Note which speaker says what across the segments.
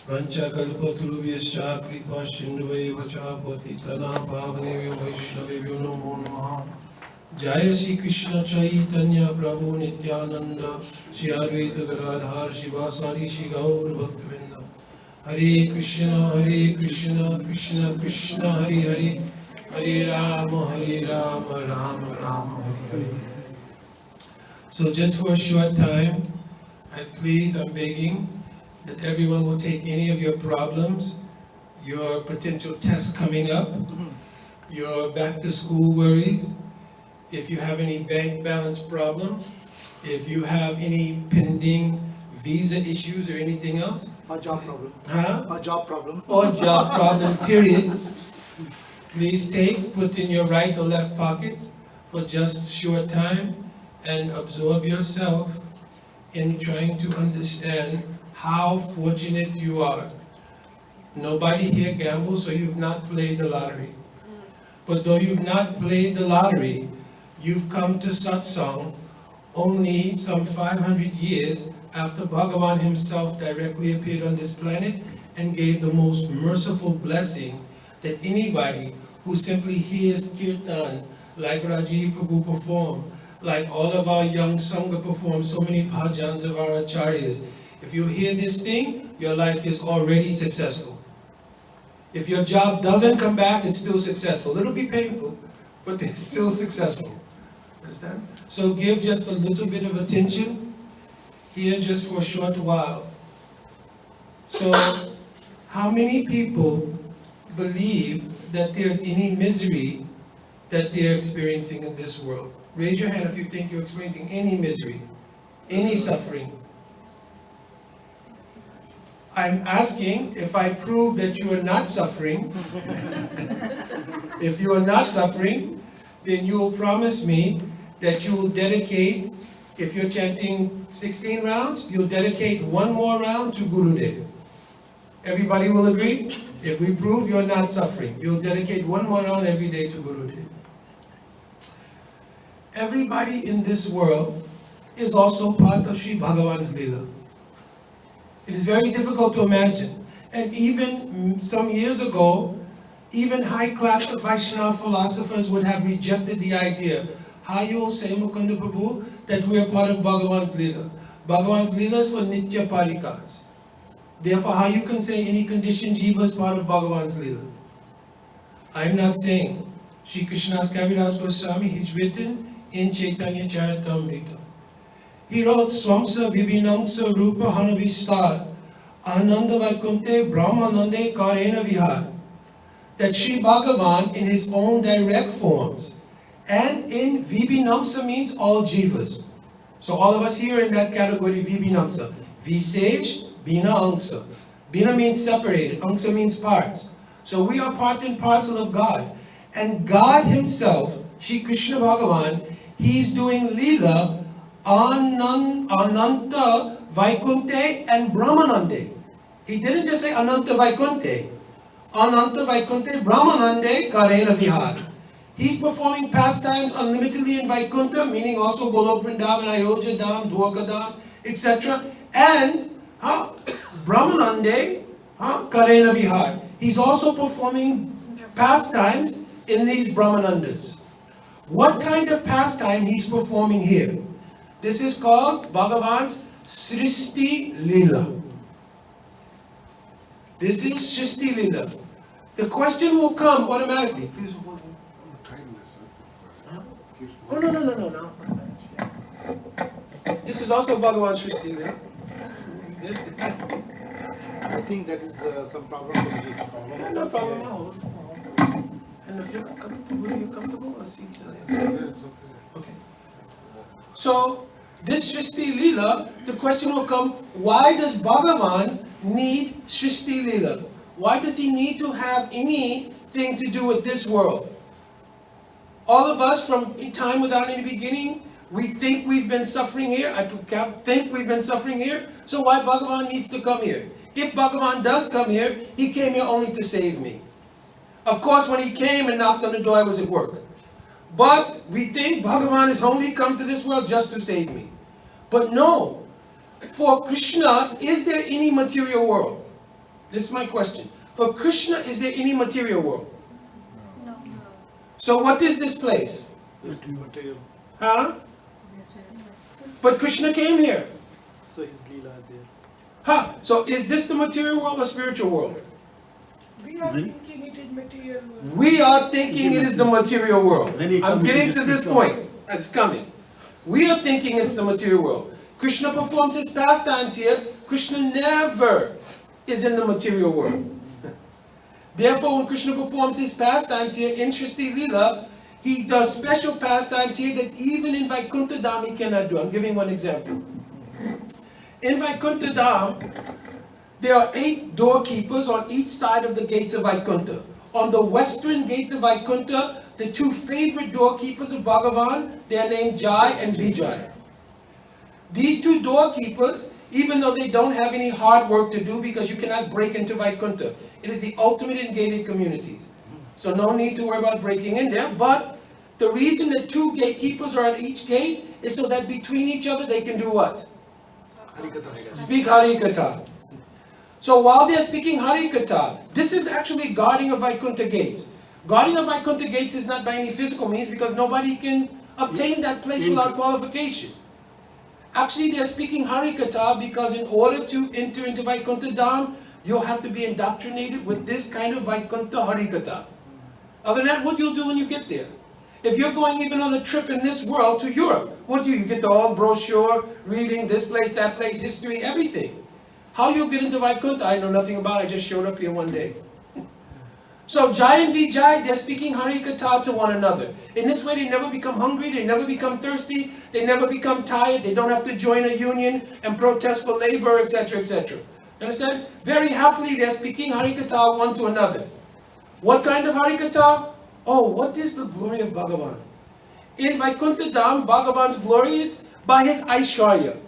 Speaker 1: Vancha kalpatarubhyascha kripa sindhuvaiva cha patitana pavanebhyo vaishnavebhyo namo namaha. Jaya Sri Krishna Chaitanya Prabhu Nityananda Shri Advaita Gadadhar Shivasari Shri Gaur Bhaktivinoda. Hare Krishna Krishna Krishna Hare Hare, Hare Rama Rama Rama Hare Hare. So just for a short time, I'm begging that everyone will take any of your problems, your potential tests coming up, your back to school worries, if you have any bank balance problem, if you have any pending visa issues or anything else.
Speaker 2: A job problem.
Speaker 1: Huh?
Speaker 2: A job problem.
Speaker 1: Or job problem, period. Please put in your right or left pocket for just short time and absorb yourself in trying to understand how fortunate you are. Nobody here gambles, so you've not played the lottery. But though you've not played the lottery, you've come to satsang only some 500 years after Bhagavan himself directly appeared on this planet and gave the most merciful blessing that anybody who simply hears kirtan, like Rajiv Prabhu performed, like all of our young Sangha perform, so many bhajans of our acharyas. If you hear this thing, your life is already successful. If your job doesn't come back, it's still successful. It'll be painful, but it's still successful. Understand? So give just a little bit of attention here just for a short while. So how many people believe that there's any misery that they're experiencing in this world? Raise your hand if you think you're experiencing any misery, any suffering. I'm asking if I prove that you are not suffering. If you are not suffering, then you will promise me that you will dedicate, if you're chanting 16 rounds, you'll dedicate one more round to Gurudev. Everybody will agree? If we prove you're not suffering, you'll dedicate one more round every day to Gurudev. Everybody in this world is also part of Sri Bhagavan's Leela. It is very difficult to imagine. And even some years ago, even high-class Vaishnava philosophers would have rejected the idea. How you will say, Mukunda Prabhu, that we are part of Bhagavan's Leela? Bhagavan's Leela is for Nitya Parikars. Therefore, how you can say any conditioned jiva is part of Bhagavan's Leela? I am not saying. Sri Krishna's Kaviraj Goswami, he's written in Chaitanya Charitamrita. He wrote, Swamsa Vibhinamsa Rupa Hanavistar Ananda Vaikunte Brahmanande Karena Vihar. That Sri Bhagavan in his own direct forms and in Vibhinamsa means all jivas. So all of us here in that category, Vibhinamsa. Visesh, Bina Angsa. Bina means separated, Angsa means parts. So we are part and parcel of God. And God himself, Sri Krishna Bhagavan, he's doing Leela Ananta Vaikunte and Brahmanande. He didn't just say Ananta Vaikunte. Ananta Vaikunte Brahmanande Karena Vihar. He's performing pastimes unlimitedly in Vaikunta, meaning also Golok Vrindavan, Ayodhya Dham, Dwarka Dham, etc. And Brahmanande Karena Vihar. He's also performing pastimes in these Brahmanandas. What kind of pastime he's performing here? This is called Bhagavan's Srishti Leela. This is Srishti Leela. The question will come automatically. Please hold on. Oh, no. This is also Bhagavan's Srishti Leela.
Speaker 2: I think that is some problem.
Speaker 1: No problem at all. And if you're comfortable, or seats are there?
Speaker 2: Yes,
Speaker 1: okay. So, this Srishti Leela, the question will come, why does Bhagavan need Srishti Leela? Why does he need to have anything to do with this world? All of us from time without any beginning, we think we've been suffering here. I think we've been suffering here. So why Bhagavan needs to come here? If Bhagavan does come here, he came here only to save me. Of course, when he came and knocked on the door, I was at work. But we think Bhagavan has only come to this world just to save me. But no. For Krishna, is there any material world? This is my question. For Krishna, is there any material world?
Speaker 3: No.
Speaker 1: So what is this place?
Speaker 2: Material.
Speaker 1: Huh? But Krishna came here.
Speaker 2: So his Leela there.
Speaker 1: Huh? So is this the material world or spiritual world?
Speaker 4: We are thinking it is material world.
Speaker 1: We are thinking it is the material world.
Speaker 5: Then he
Speaker 1: I'm
Speaker 5: comes
Speaker 1: getting
Speaker 5: to
Speaker 1: to this
Speaker 5: speak
Speaker 1: point. It's coming. We are thinking it's the material world. Krishna performs his pastimes here. Krishna never is in the material world. Therefore, when Krishna performs his pastimes here in Srishti Leela, he does special pastimes here that even in Vaikuntha Dham he cannot do. I'm giving one example. In Vaikuntha Dham, there are 8 doorkeepers on each side of the gates of Vaikuntha. On the western gate of Vaikuntha, the 2 favorite doorkeepers of Bhagavan, they are named Jai and Vijay. These 2 doorkeepers, even though they don't have any hard work to do because you cannot break into Vaikuntha, it is the ultimate in gated communities. So no need to worry about breaking in there. But the reason that 2 gatekeepers are at each gate is so that between each other they can do what?
Speaker 2: Harikatha.
Speaker 1: Speak Harikatha. So while they're speaking Harikatha, this is actually guarding of Vaikuntha gates. Guarding of Vaikuntha gates is not by any physical means because nobody can obtain that place without qualification. Actually, they're speaking Harikatha because in order to enter into Vaikuntha Dham, you'll have to be indoctrinated with this kind of Vaikuntha Harikatha. Other than that, what you'll do when you get there? If you're going even on a trip in this world to Europe, what do? You get the whole brochure, reading this place, that place, history, everything. How you'll get into Vaikuntha, I know nothing about it. I just showed up here one day. So Jai and Vijay, they're speaking Harikatha to one another. In this way, they never become hungry, they never become thirsty, they never become tired, they don't have to join a union and protest for labor, etc., etc. Understand? Very happily, they're speaking Harikatha one to another. What kind of Harikatha? Oh, what is the glory of Bhagavan? In Vaikuntha Dham, Bhagavan's glory is by his Aishwarya.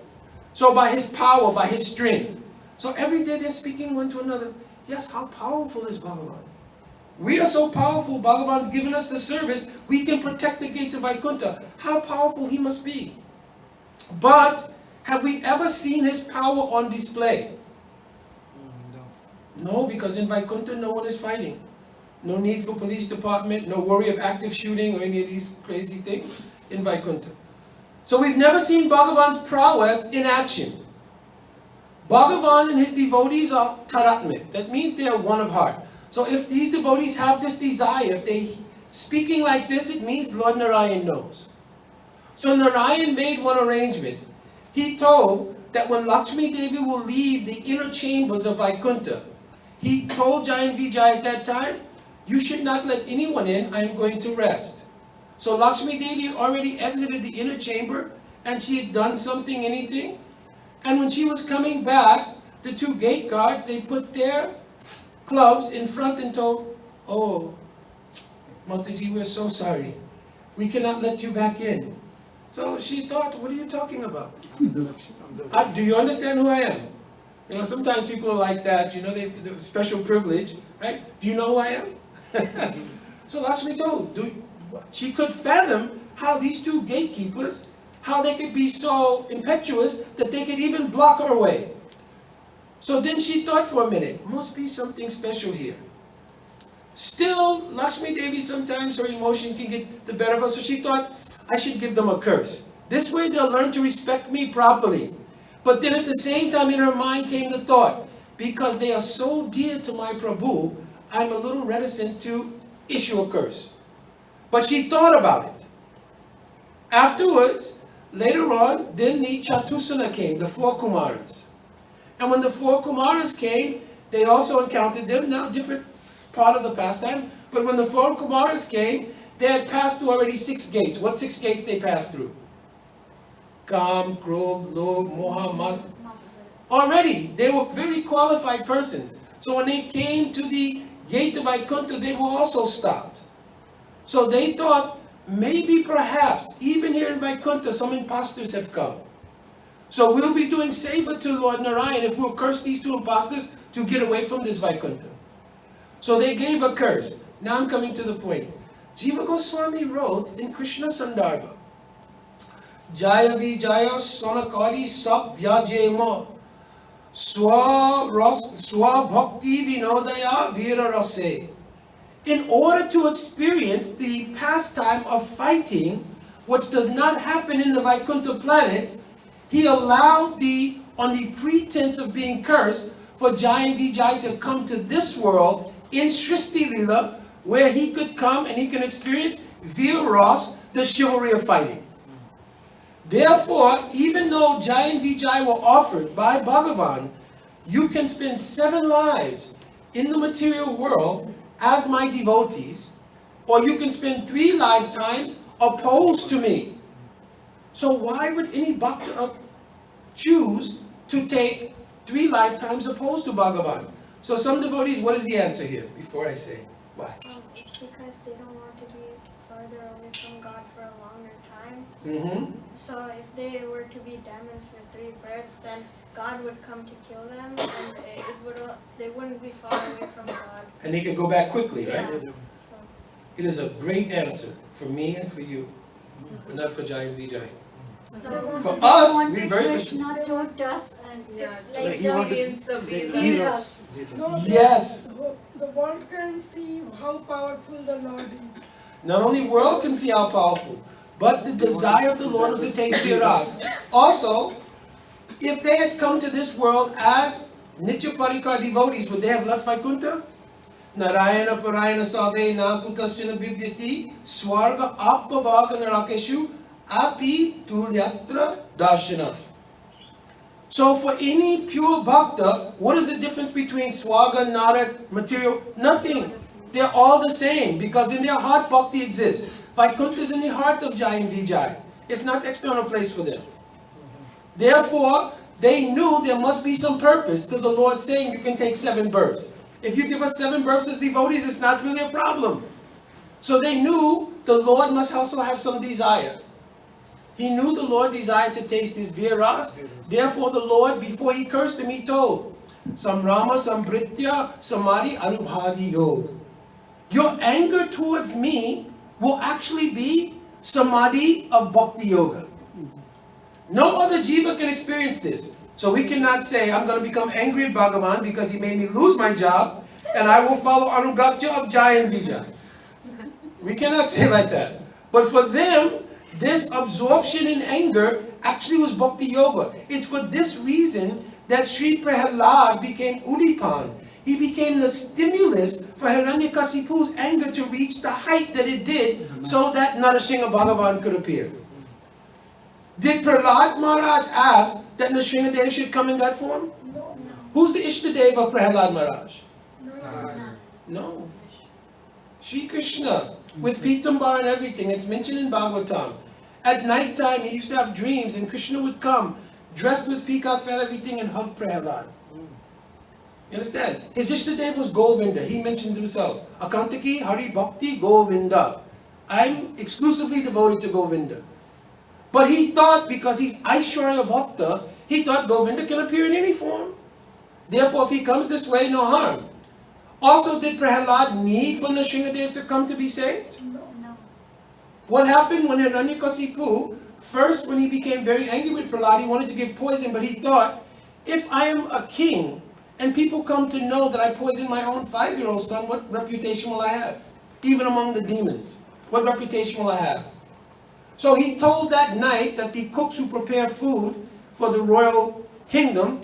Speaker 1: So by his power, by his strength. So every day they're speaking one to another. Yes, how powerful is Bhagavan? We are so powerful, Bhagavan's given us the service, we can protect the gates of Vaikuntha. How powerful he must be. But, have we ever seen his power on display? No, because in Vaikuntha no one is fighting. No need for police department, no worry of active shooting or any of these crazy things in Vaikuntha. So we've never seen Bhagavan's prowess in action. Bhagavan and his devotees are taratmit. That means they are one of heart. So if these devotees have this desire, if they speaking like this, it means Lord Narayan knows. So Narayan made one arrangement. He told that when Lakshmi Devi will leave the inner chambers of Vaikuntha, he told Jai and Vijay at that time, you should not let anyone in, I am going to rest. So Lakshmi Devi already exited the inner chamber and she had done something, anything. And when she was coming back, the 2 gate guards, they put their clubs in front and told, oh, Mataji, we're so sorry. We cannot let you back in. So she thought, what are you talking about? Do you understand who I am? You know, sometimes people are like that, you know, they have special privilege, right? Do you know who I am? So Lakshmi told, she could fathom how these 2 gatekeepers, how they could be so impetuous that they could even block her way. So then she thought for a minute, must be something special here. Still, Lakshmi Devi, sometimes her emotion can get the better of her, so she thought, I should give them a curse. This way they'll learn to respect me properly. But then at the same time in her mind came the thought, because they are so dear to my Prabhu, I'm a little reticent to issue a curse. But she thought about it. Afterwards, later on, then the Chatusana came, the 4 Kumaras. And when the 4 Kumaras came, they also encountered them, now different part of the pastime, but when the 4 Kumaras came, they had passed through already 6 gates. What 6 gates they passed through? Kam, Krodh, Lobh, Moha, Mad. Already, they were very qualified persons. So when they came to the gate of Vaikuntha, they were also stopped. So they thought, maybe perhaps, even here in Vaikuntha, some imposters have come. So we'll be doing seva to Lord Narayan if we'll curse these 2 imposters to get away from this Vaikuntha. So they gave a curse. Now I'm coming to the point. Jiva Goswami wrote in Krishna Sandarbha, Jaya Vijaya Sonakari Sak Vyajema.
Speaker 3: Swa bhakti vinodaya vira rase. In order to experience the pastime of fighting, which does not happen in the Vaikuntha planets, he allowed on the pretense of being cursed, for Jai and Vijay to come to this world in Shristi Lila, where he could come and he can experience Viras, the chivalry of fighting. Therefore, even though Jai and Vijay were offered by Bhagavan, you can spend 7 lives in the material world as my devotees, or you can spend 3 lifetimes opposed to me. So why would any bhakta choose to take 3 lifetimes opposed to Bhagavan? So some devotees, what is the answer here before I say why?
Speaker 5: It's because they don't want to be farther away from God for a longer time.
Speaker 3: Mm-hmm.
Speaker 5: So if they were to be demons for 3 births, then God would come to kill them, and they wouldn't be far away from God.
Speaker 3: And they can go back quickly, right?
Speaker 5: Yeah. So,
Speaker 3: It is a great answer for me and for you, but not for Jai and Vijay.
Speaker 6: So
Speaker 3: For
Speaker 6: they
Speaker 3: us,
Speaker 6: wanted
Speaker 3: we very
Speaker 6: Krishna to just like
Speaker 2: He wanted
Speaker 6: the
Speaker 2: the
Speaker 6: Vedas.
Speaker 2: Vedas.
Speaker 4: No,
Speaker 3: Yes.
Speaker 4: The world can see how powerful the Lord is.
Speaker 3: Not only world can see how powerful, but the desire of the Lord was to taste Viras. Also, if they had come to this world as Nitya Parikar devotees, would they have left Vaikuntha? Narayana Parayana Save Nakutasjana Bibhyati Swarga Appavaga Narakeshu Api Tulyatra Darshana. So for any pure bhakta, what is the difference between Swarga, Narak, material? Nothing. They're all the same because in their heart bhakti exists. Vaikuntha is in the heart of Jai and Vijay. It's not external place for them. Therefore, they knew there must be some purpose to the Lord saying you can take 7 births. If you give us 7 births as devotees, it's not really a problem. So they knew the Lord must also have some desire. He knew the Lord desired to taste his Viras. Therefore the Lord, before he cursed him, he told, Samrama Sambritya Samari Anubhadi Yog. Your anger towards me will actually be Samadhi of Bhakti Yoga. No other jiva can experience this. So we cannot say, I'm going to become angry at Bhagavan because he made me lose my job and I will follow Anugatya of Jai and Vijay. We cannot say like that. But for them, this absorption in anger actually was Bhakti Yoga. It's for this reason that Sri Prahalad became Udipan. He became the stimulus for Hiranyakasipu's anger to reach the height that it did so that Narasingha Bhagavan could appear. Did Prahlad Maharaj ask that Nrsimhadev should come in that form?
Speaker 4: No,
Speaker 3: Who's the Ishtadev of Prahlad Maharaj?
Speaker 4: no.
Speaker 3: No. Shri Krishna, with Pitambar and everything. It's mentioned in Bhagavatam. At night time, he used to have dreams, and Krishna would come, dressed with peacock feather, everything, and hug Prahlad. You understand? His Ishtadev was Govinda. He mentions himself. Akantaki Hari Bhakti Govinda. I'm exclusively devoted to Govinda. But he thought, because he's Aishwarya Bhakta, he thought Govinda can appear in any form. Therefore, if he comes this way, no harm. Also, did Prahlad need for Nrsimhadev to come to be saved?
Speaker 6: No.
Speaker 3: What happened when Hiranyakasipu, first when he became very angry with Prahlad, he wanted to give poison, but he thought, if I am a king, and people come to know that I poisoned my own 5-year-old son, what reputation will I have? Even among the demons, what reputation will I have? So he told that night that the cooks who prepare food for the royal kingdom,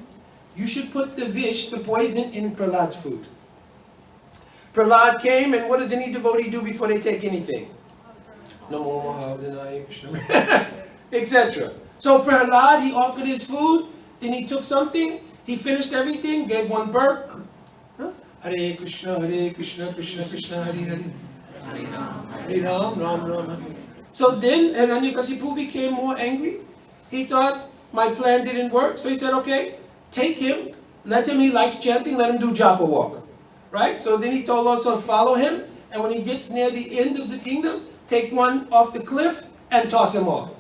Speaker 3: you should put the vish, the poison, in Prahlad's food. Prahlad came, and what does any devotee do before they take anything? Namo Mahavadanaye Krishna, etc. So Prahlad, he offered his food, then he took something, he finished everything, gave one burp. Hare Krishna, Krishna Krishna, Hare Hare. Hare Ram, Ram Ram, Hare. So then Hiranyakasipu became more angry. He thought, my plan didn't work. So he said, okay, take him, let him, he likes chanting, let him do japa walk. Right? So then he told us to follow him, and when he gets near the end of the kingdom, take one off the cliff and toss him off.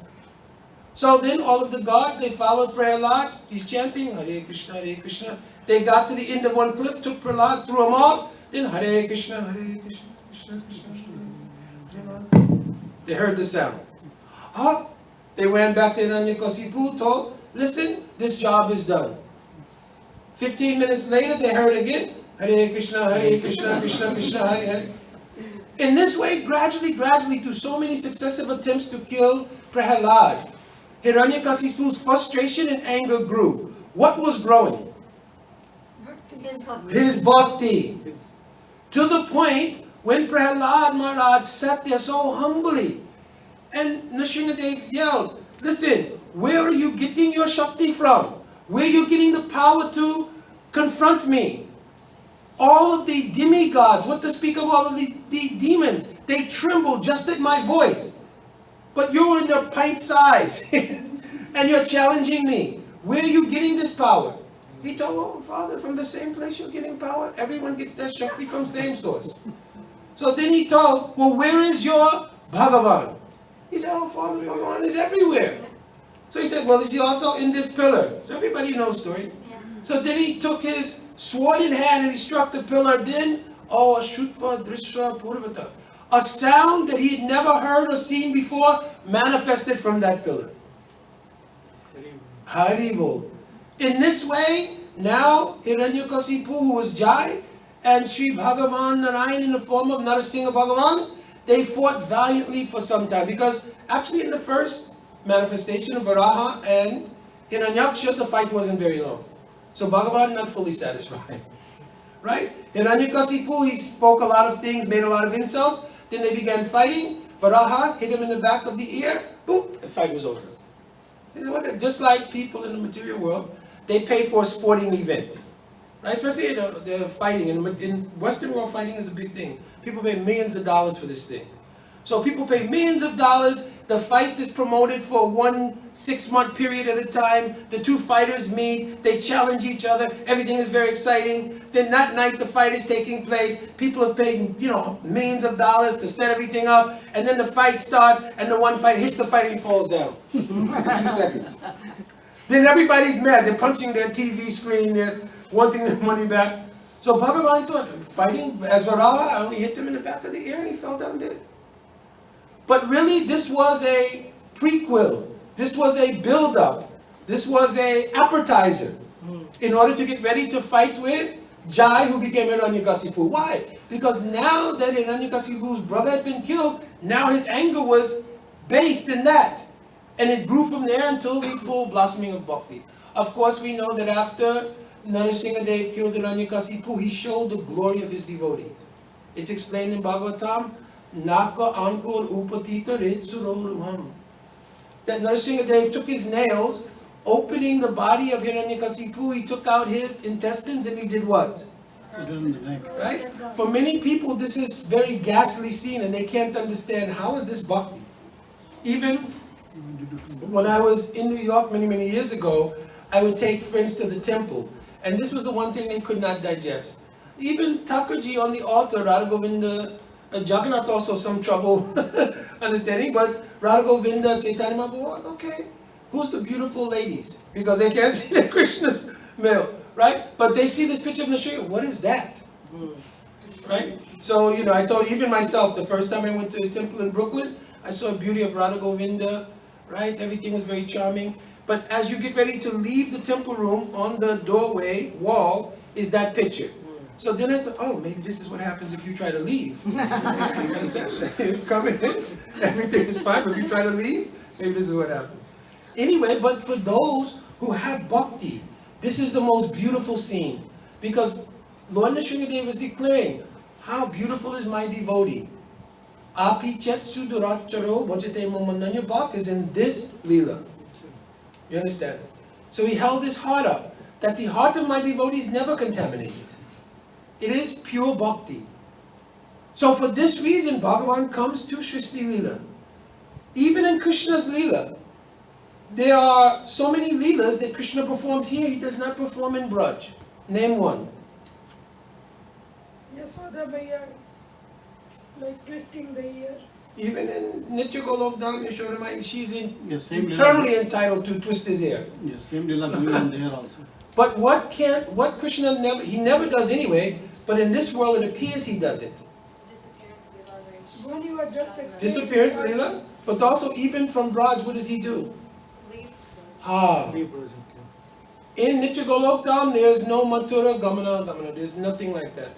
Speaker 3: So then all of the gods, they followed Prahlad. He's chanting, Hare Krishna, Hare Krishna. They got to the end of one cliff, took Prahlad, threw him off. Then Hare Krishna, Hare Krishna, Krishna Krishna, Hare. They heard the sound. They ran back to Hiranyakasipu, told, listen, this job is done. 15 minutes later, they heard again, Hare Krishna, Krishna Krishna, Hare Hare. In this way, gradually, through so many successive attempts to kill Prahalad, Hiranyakashipu's frustration and anger grew. What was growing?
Speaker 6: His bhakti.
Speaker 3: His bhakti.
Speaker 2: It's
Speaker 3: To the point when Prahalad Maharaj sat there so humbly, and Nrsimhadev yelled, listen, where are you getting your Shakti from? Where are you getting the power to confront me? All of the demigods, what to speak of all of the demons, they trembled just at my voice. But you're in a pint size, and you're challenging me. Where are you getting this power? He told, oh, Father, from the same place you're getting power. Everyone gets their Shakti from same source. So then he told, well, where is your Bhagavan? He said, oh, Father, Bhagavan is everywhere. So he said, well, is he also in this pillar? So everybody knows the story.
Speaker 6: Yeah.
Speaker 3: So then he took his sword in hand and he struck the pillar. Then, oh, Ashutva Drishra Purvata. A sound that he had never heard or seen before manifested from that pillar.
Speaker 2: very
Speaker 3: Haribol. In this way, now Hiranyakasipu, who was Jai, and Sri Bhagavan Narayan in the form of Narasingha Bhagavan, they fought valiantly for some time. Because actually in the first manifestation of Varaha and Hiranyaksha, the fight wasn't very long. So Bhagavan not fully satisfied. Right? Hiranyakasipu, he spoke a lot of things, made a lot of insults. Then they began fighting. Varaha hit him in the back of the ear. Boom, the fight was over. Just like people in the material world, they pay for a sporting event. Right? Especially they're fighting. In Western world, fighting is a big thing. People pay millions of dollars for this thing. So people pay millions of dollars. The fight is promoted for 1 6-month period at a time. The two fighters meet. They challenge each other. Everything is very exciting. Then that night the fight is taking place. People have paid, millions of dollars to set everything up. And then the fight starts, and the one fighter hits the fighter and he falls down in 2 seconds. Then everybody's mad. They're punching their TV screen. They're wanting their money back. So Bhagavan thought, fighting as Varaha, I only hit him in the back of the ear and he fell down dead. But really, this was a prequel. This was a build-up. This was an appetizer in order to get ready to fight with Jai, who became Hiranyakasipu. Why? Because now that Hiranyakasipu's brother had been killed, now his anger was based in that. And it grew from there until the full blossoming of Bhakti. Of course, we know that after Narasinghadev killed Hiranyakasipu, he showed the glory of his devotee. It's explained in Bhagavatam, Naka Ankur Upatita Retsuroruham. That Narasinghadev took his nails, opening the body of Hiranyakasipu, he took out his intestines and he did what? Right? For many people, this is very ghastly scene and they can't understand how is this bhakti. Even when I was in New York many years ago, I would take friends to the temple, and this was the one thing they could not digest. Even Thakurji on the altar, Radha Govinda, Jagannath also some trouble understanding, but Radha Govinda, Chaitanya Mahaprabhu, okay, who's the beautiful ladies? Because they can't see the Krishna's male, right? But they see this picture of Nrsimha, what is that? Right? So, I told even myself, the first time I went to a temple in Brooklyn, I saw the beauty of Radha Govinda, right? Everything was very charming. But as you get ready to leave the temple room, on the doorway wall is that picture. So then I thought, oh, maybe this is what happens if you try to leave. You understand? You come in, everything is fine, but if you try to leave, maybe this is what happens. Anyway, but for those who have bhakti, this is the most beautiful scene. Because Lord Nrsimhadev is declaring, how beautiful is my devotee. Api Chetsu Duracharo Bhajate Momananya Bhak is in this Leela. You understand? So he held his heart up, that the heart of my devotee is never contaminated. It is pure bhakti. So for this reason, Bhagavan comes to Srishti Leela. Even in Krishna's Leela, there are so many Leelas that Krishna performs here, he does not perform in Braj. Name one.
Speaker 4: Yasoda Maya, like twisting the ear.
Speaker 3: Even in Nitya Golok Dham, Yashoda, she's
Speaker 7: Yes, same
Speaker 3: eternally entitled to twist his ear.
Speaker 7: Yes, same Leela going on there also.
Speaker 3: But what Krishna never does anyway, but in this world it appears he does it.
Speaker 5: Disappearance Leela,
Speaker 4: When you are just explaining.
Speaker 3: Disappearance Leela, but also even from Braj, what does he do?
Speaker 5: leaves.
Speaker 3: Ha.
Speaker 2: leave project.
Speaker 3: In Nityagolokdam, there's no Mathura, Gamana, Gamana. There's nothing like that.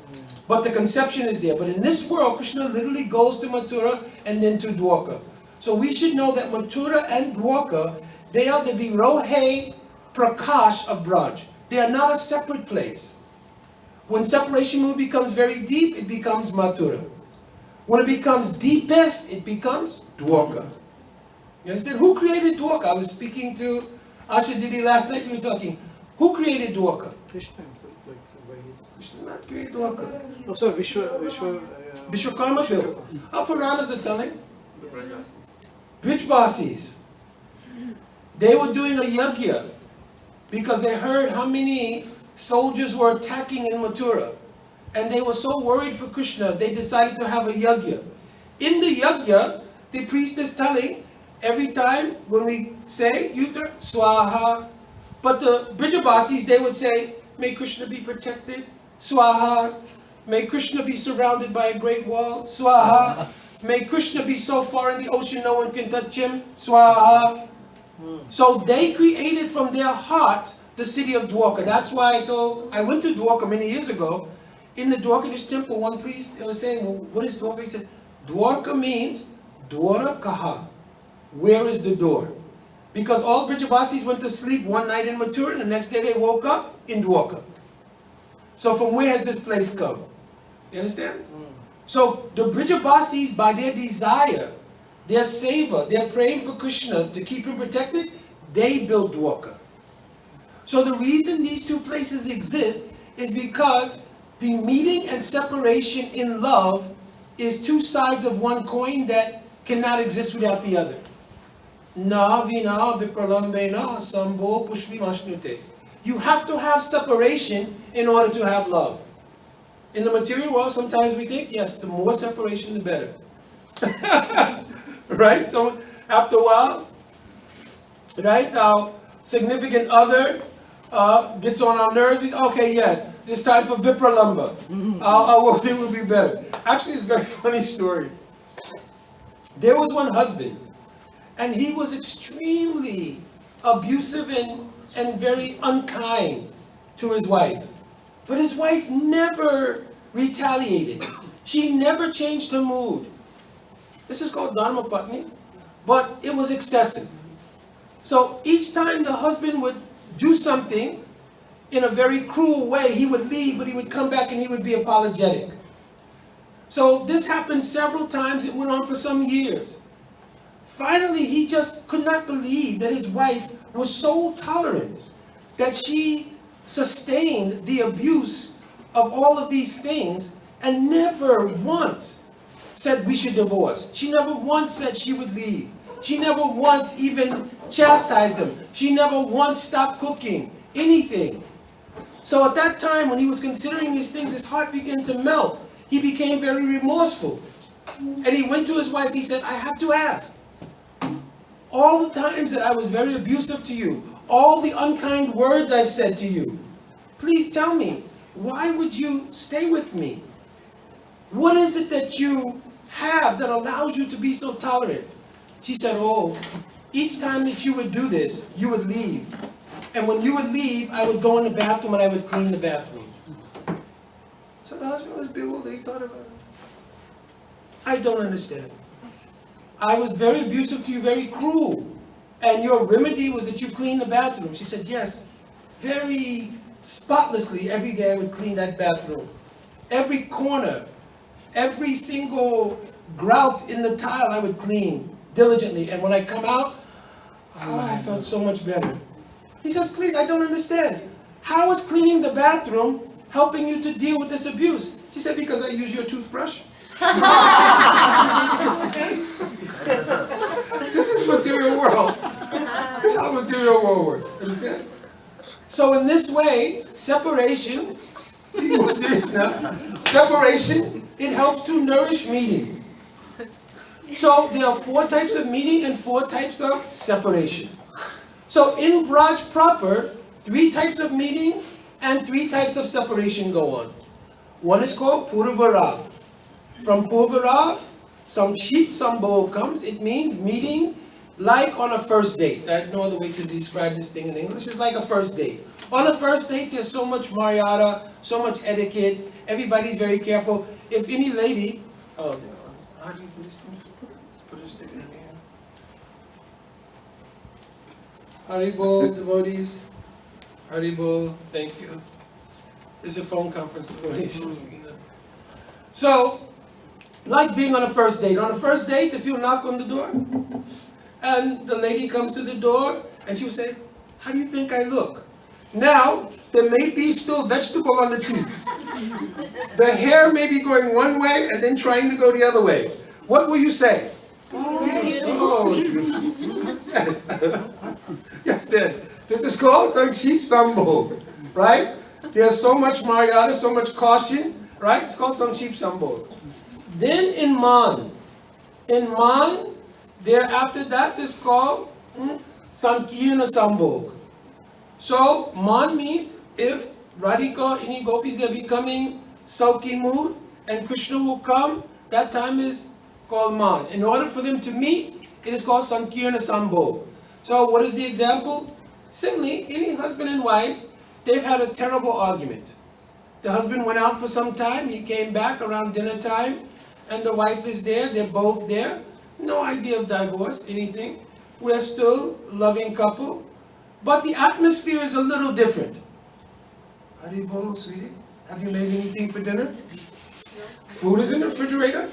Speaker 3: But the conception is there. But in this world, Krishna literally goes to Mathura and then to Dwarka. So we should know that Mathura and Dwarka, they are the Virohe Prakash of Braj. They are not a separate place. When separation mood becomes very deep, it becomes Mathura. When it becomes deepest, it becomes Dwarka. You understand? Who created Dwarka? I was speaking to Asha Didi last night, we were talking. Who created Dwarka?
Speaker 2: Krishna himself, like by his.
Speaker 3: Krishna did not create Dwarka.
Speaker 2: Oh, sorry,
Speaker 3: Vishwakarma built. Our Puranas are telling.
Speaker 2: The Prajasis.
Speaker 3: Brijbasis. They were doing a yagya because they heard how many soldiers were attacking in Mathura. And they were so worried for Krishna, they decided to have a yagya. In the yagya, the priest is telling, every time when we say Yutra, Swaha. But the Brijbasis, they would say, may Krishna be protected, Swaha. May Krishna be surrounded by a great wall, Swaha. May Krishna be so far in the ocean no one can touch him, Swaha. So they created from their hearts the city of Dwarka. That's why I went to Dwarka many years ago. In the Dwarkadish temple, one priest was saying, well, what is Dwarka? He said, Dwarka means Dwara Kaha. Where is the door? Because all Brijbasis went to sleep one night in Mathura, and the next day they woke up in Dwarka. So from where has this place come? You understand? So the Brijbasis, by their desire, their seva, they're praying for Krishna to keep him protected, they built Dwarka. So the reason these two places exist is because the meeting and separation in love is two sides of one coin that cannot exist without the other. Na vina vipralambena sambo pushpi mashnute. You have to have separation in order to have love. In the material world, sometimes we think, yes, the more separation, the better. Right? So after a while, right, our significant other gets on our nerves. Okay, yes, it's time for Vipralamba. Our thing will be better. Actually, it's a very funny story. There was one husband, and he was extremely abusive and very unkind to his wife. But his wife never retaliated. She never changed her mood. This is called Dharma Patni, but it was excessive. So each time the husband would do something in a very cruel way, he would leave, but he would come back and he would be apologetic. So this happened several times. It went on for some years. Finally, he just could not believe that his wife was so tolerant that she sustained the abuse of all of these things and never once said we should divorce. She never once said she would leave. She never once even chastised him. She never once stopped cooking, anything. So at that time, when he was considering these things, his heart began to melt. He became very remorseful. And he went to his wife, he said, I have to ask. All the times that I was very abusive to you, all the unkind words I've said to you, please tell me, why would you stay with me? What is it that you have that allows you to be so tolerant? She said, oh, each time that you would do this, you would leave. And when you would leave, I would go in the bathroom and I would clean the bathroom. So the husband was bewildered. He thought about it. I don't understand. I was very abusive to you, very cruel. And your remedy was that you clean the bathroom. She said, yes, very spotlessly. Every day I would clean that bathroom. Every corner, every single grout in the tile I would clean diligently. And when I come out, I felt so much better. He says, please, I don't understand. How is cleaning the bathroom helping you to deal with this abuse? She said, because I use your toothbrush. This is material world. This is how material world works. Understand? So in this way, separation, be more serious now. Separation, it helps to nourish meeting. So there are 4 types of meeting and 4 types of separation. So in Braj proper, 3 types of meeting and 3 types of separation go on. One is called Purvarab. From Purvarab, some sheep sambo comes. It means meeting like on a first date. I have no other way to describe this thing in English. It's like a first date. On a first date, there's so much maryada, so much etiquette. Everybody's very careful. If any lady, oh, how do you do this thing? Put a stick in here. Haribol, devotees. Haribol, thank you. This is a phone conference, devotees. So, like being on a first date. On a first date, if you knock on the door, and the lady comes to the door, and she will say, how do you think I look? Now, there may be still vegetable on the tooth. The hair may be going one way and then trying to go the other way. What will you say? Oh, so beautiful. Yes. Yes, then. This is called Sanksheep Sambhog, right? There's so much maryada, so much caution, right? It's called Sanksheep Sambhog. Then in Man, there after that is called Sankirna Sambhog. So, Man means if Radhika, any gopis, they're becoming sulky mood, and Krishna will come, that time is called Man. In order for them to meet, it is called Sankirna Sambhog. So, what is the example? Simply, any husband and wife, they've had a terrible argument. The husband went out for some time, he came back around dinner time, and the wife is there, they're both there. No idea of divorce, anything. We're still a loving couple. But the atmosphere is a little different. Haribol, sweetie, have you made anything for dinner? Food is in the refrigerator?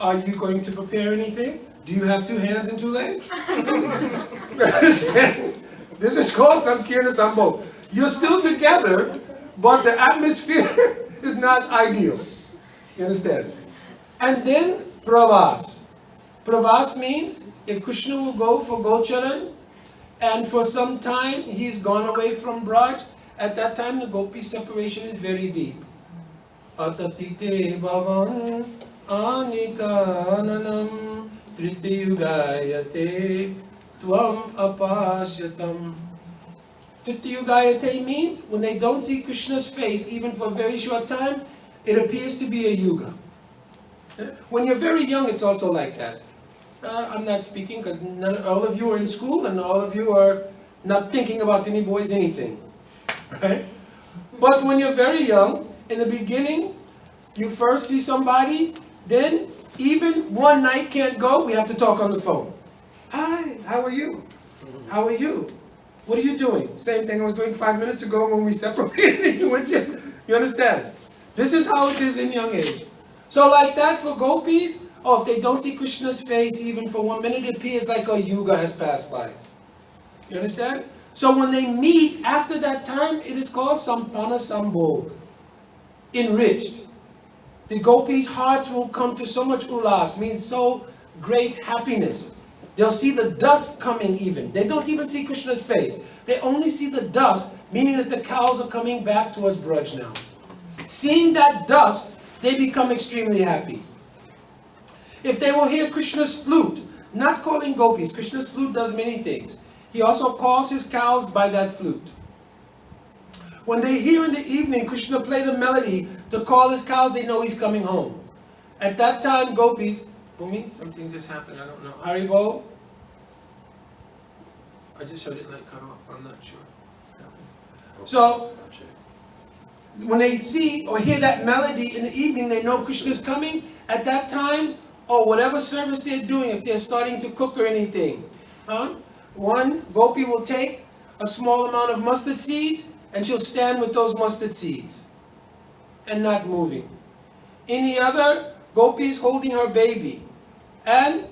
Speaker 3: Are you going to prepare anything? Do you have 2 hands and 2 legs? This is called Sankirna Sambhog. You're still together, but the atmosphere is not ideal. You understand? And then Pravas. Pravas means if Krishna will go for Gocharan, and for some time he's gone away from Braj, at that time the gopi separation is very deep. Atatite bhavan anikananam tritiyugayate tvam apashyatam. Tritiyugayate means when they don't see Krishna's face even for a very short time, it appears to be a yuga. When you're very young, it's also like that. I'm not speaking because all of you are in school and all of you are not thinking about any boys anything. Right? But when you're very young, in the beginning, you first see somebody, then even one night can't go, we have to talk on the phone. Hi, how are you? How are you? What are you doing? Same thing I was doing 5 minutes ago when we separated. You understand? This is how it is in young age. So like that for gopis, if they don't see Krishna's face even for 1 minute, it appears like a yuga has passed by. You understand? So when they meet after that time, it is called Sampana Sambhog. Enriched. The gopis' hearts will come to so much ulas, means so great happiness. They'll see the dust coming even. They don't even see Krishna's face. They only see the dust, meaning that the cows are coming back towards Braj now. Seeing that dust, they become extremely happy. If they will hear Krishna's flute, not calling gopis, Krishna's flute does many things. He also calls his cows by that flute. When they hear in the evening Krishna play the melody to call his cows, they know he's coming home. At that time, gopis, Bhumi, something just happened, I don't know. Haribol? I just heard it like cut off, I'm not sure. So, when they see or hear that melody in the evening, they know Krishna's coming. At that time, or whatever service they're doing, if they're starting to cook or anything, one gopi will take a small amount of mustard seeds and she'll stand with those mustard seeds and not moving. Any other gopi is holding her baby and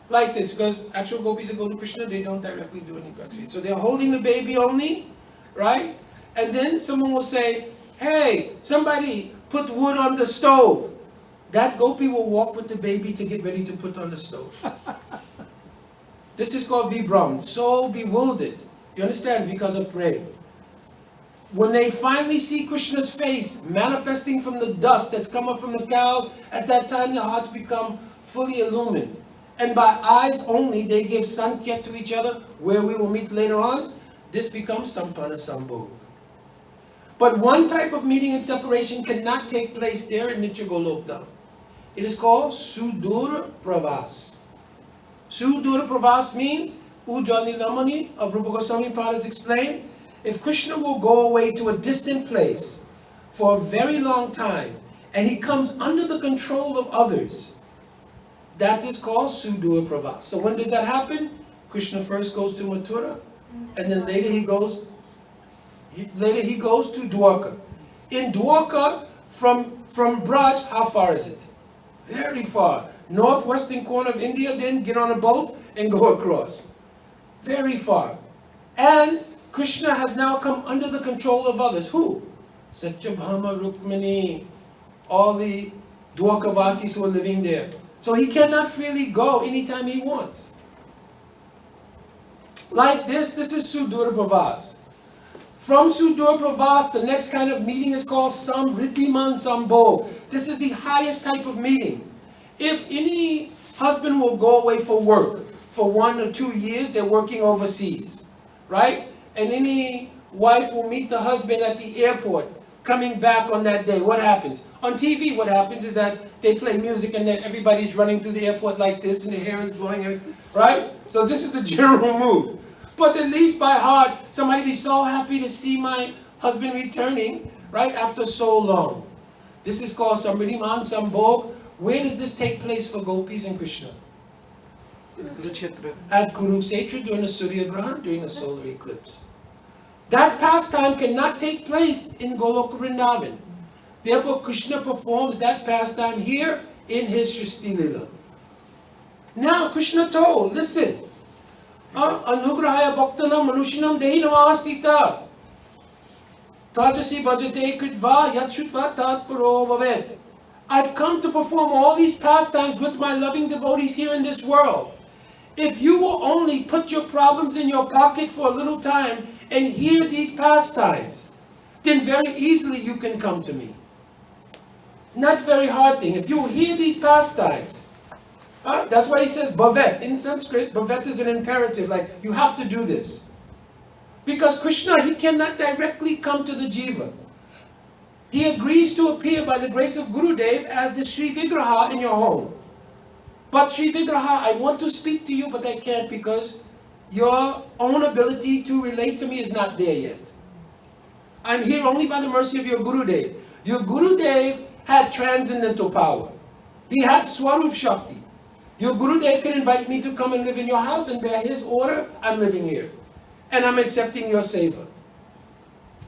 Speaker 3: like this, because actual gopis that go to Krishna, they don't directly do any breastfeeding. So they're holding the baby only, right? And then someone will say, hey, somebody put wood on the stove. That gopi will walk with the baby to get ready to put on the stove. This is called vibram, so bewildered. You understand? Because of prayer. When they finally see Krishna's face manifesting from the dust that's come up from the cows, at that time their hearts become fully illumined. And by eyes only, they give sanket to each other, where we will meet later on. This becomes Sampana Sambhog. But one type of meeting and separation cannot take place there in Nitya Golokdham. It is called Sudur Pravas. Sudur Pravas means Ujjwali Lamani of Rupa Goswami Pad has explained, if Krishna will go away to a distant place for a very long time, and he comes under the control of others, that is called Sudur Pravas. So when does that happen? Krishna first goes to Mathura, and then later he goes to Dwarka. In Dwarka, from Braj, how far is it? Very far. Northwestern corner of India, then get on a boat and go across. Very far. And Krishna has now come under the control of others. Who? Satyabhama, Rukmini, all the Dwarkavasis who are living there. So he cannot freely go anytime he wants. Like this is Sudur Pravas. From Sudur Pravas, the next kind of meeting is called Samrithiman Sambhog. This is the highest type of meeting. If any husband will go away for work for 1 or 2 years, they're working overseas, right? And any wife will meet the husband at the airport coming back on that day. What happens? On TV, what happens is that they play music and then everybody's running through the airport like this and the hair is blowing, right? So this is the general mood. But at least by heart, somebody be so happy to see my husband returning, right, after so long. This is called Samriddhiman Sambhog. Where does this take place for gopis and Krishna? At Kurukshetra during the Surya Grahan, during the solar eclipse. That pastime cannot take place in Goloka Vrindavan. Therefore, Krishna performs that pastime here in his Srishti Lila. Now, Krishna told, listen, Anugrahaya Bhaktanam Manushinam Dehi Namastita Tajasi Bhajate Kritva Yachutva Tatparo Bhavet. I've come to perform all these pastimes with my loving devotees here in this world. If you will only put your problems in your pocket for a little time and hear these pastimes, then very easily you can come to me. Not very hard thing. If you hear these pastimes, that's why he says bhavet. In Sanskrit, bhavet is an imperative, like you have to do this. Because Krishna, he cannot directly come to the jiva. He agrees to appear by the grace of Gurudev as the Sri Vigraha in your home. But Sri Vigraha, I want to speak to you, but I can't because your own ability to relate to me is not there yet. I'm here only by the mercy of your Gurudev. Your Gurudev had transcendental power. He had Swarup Shakti. Your Gurudev can invite me to come and live in your house and bear his order. I'm living here. And I'm accepting your seva.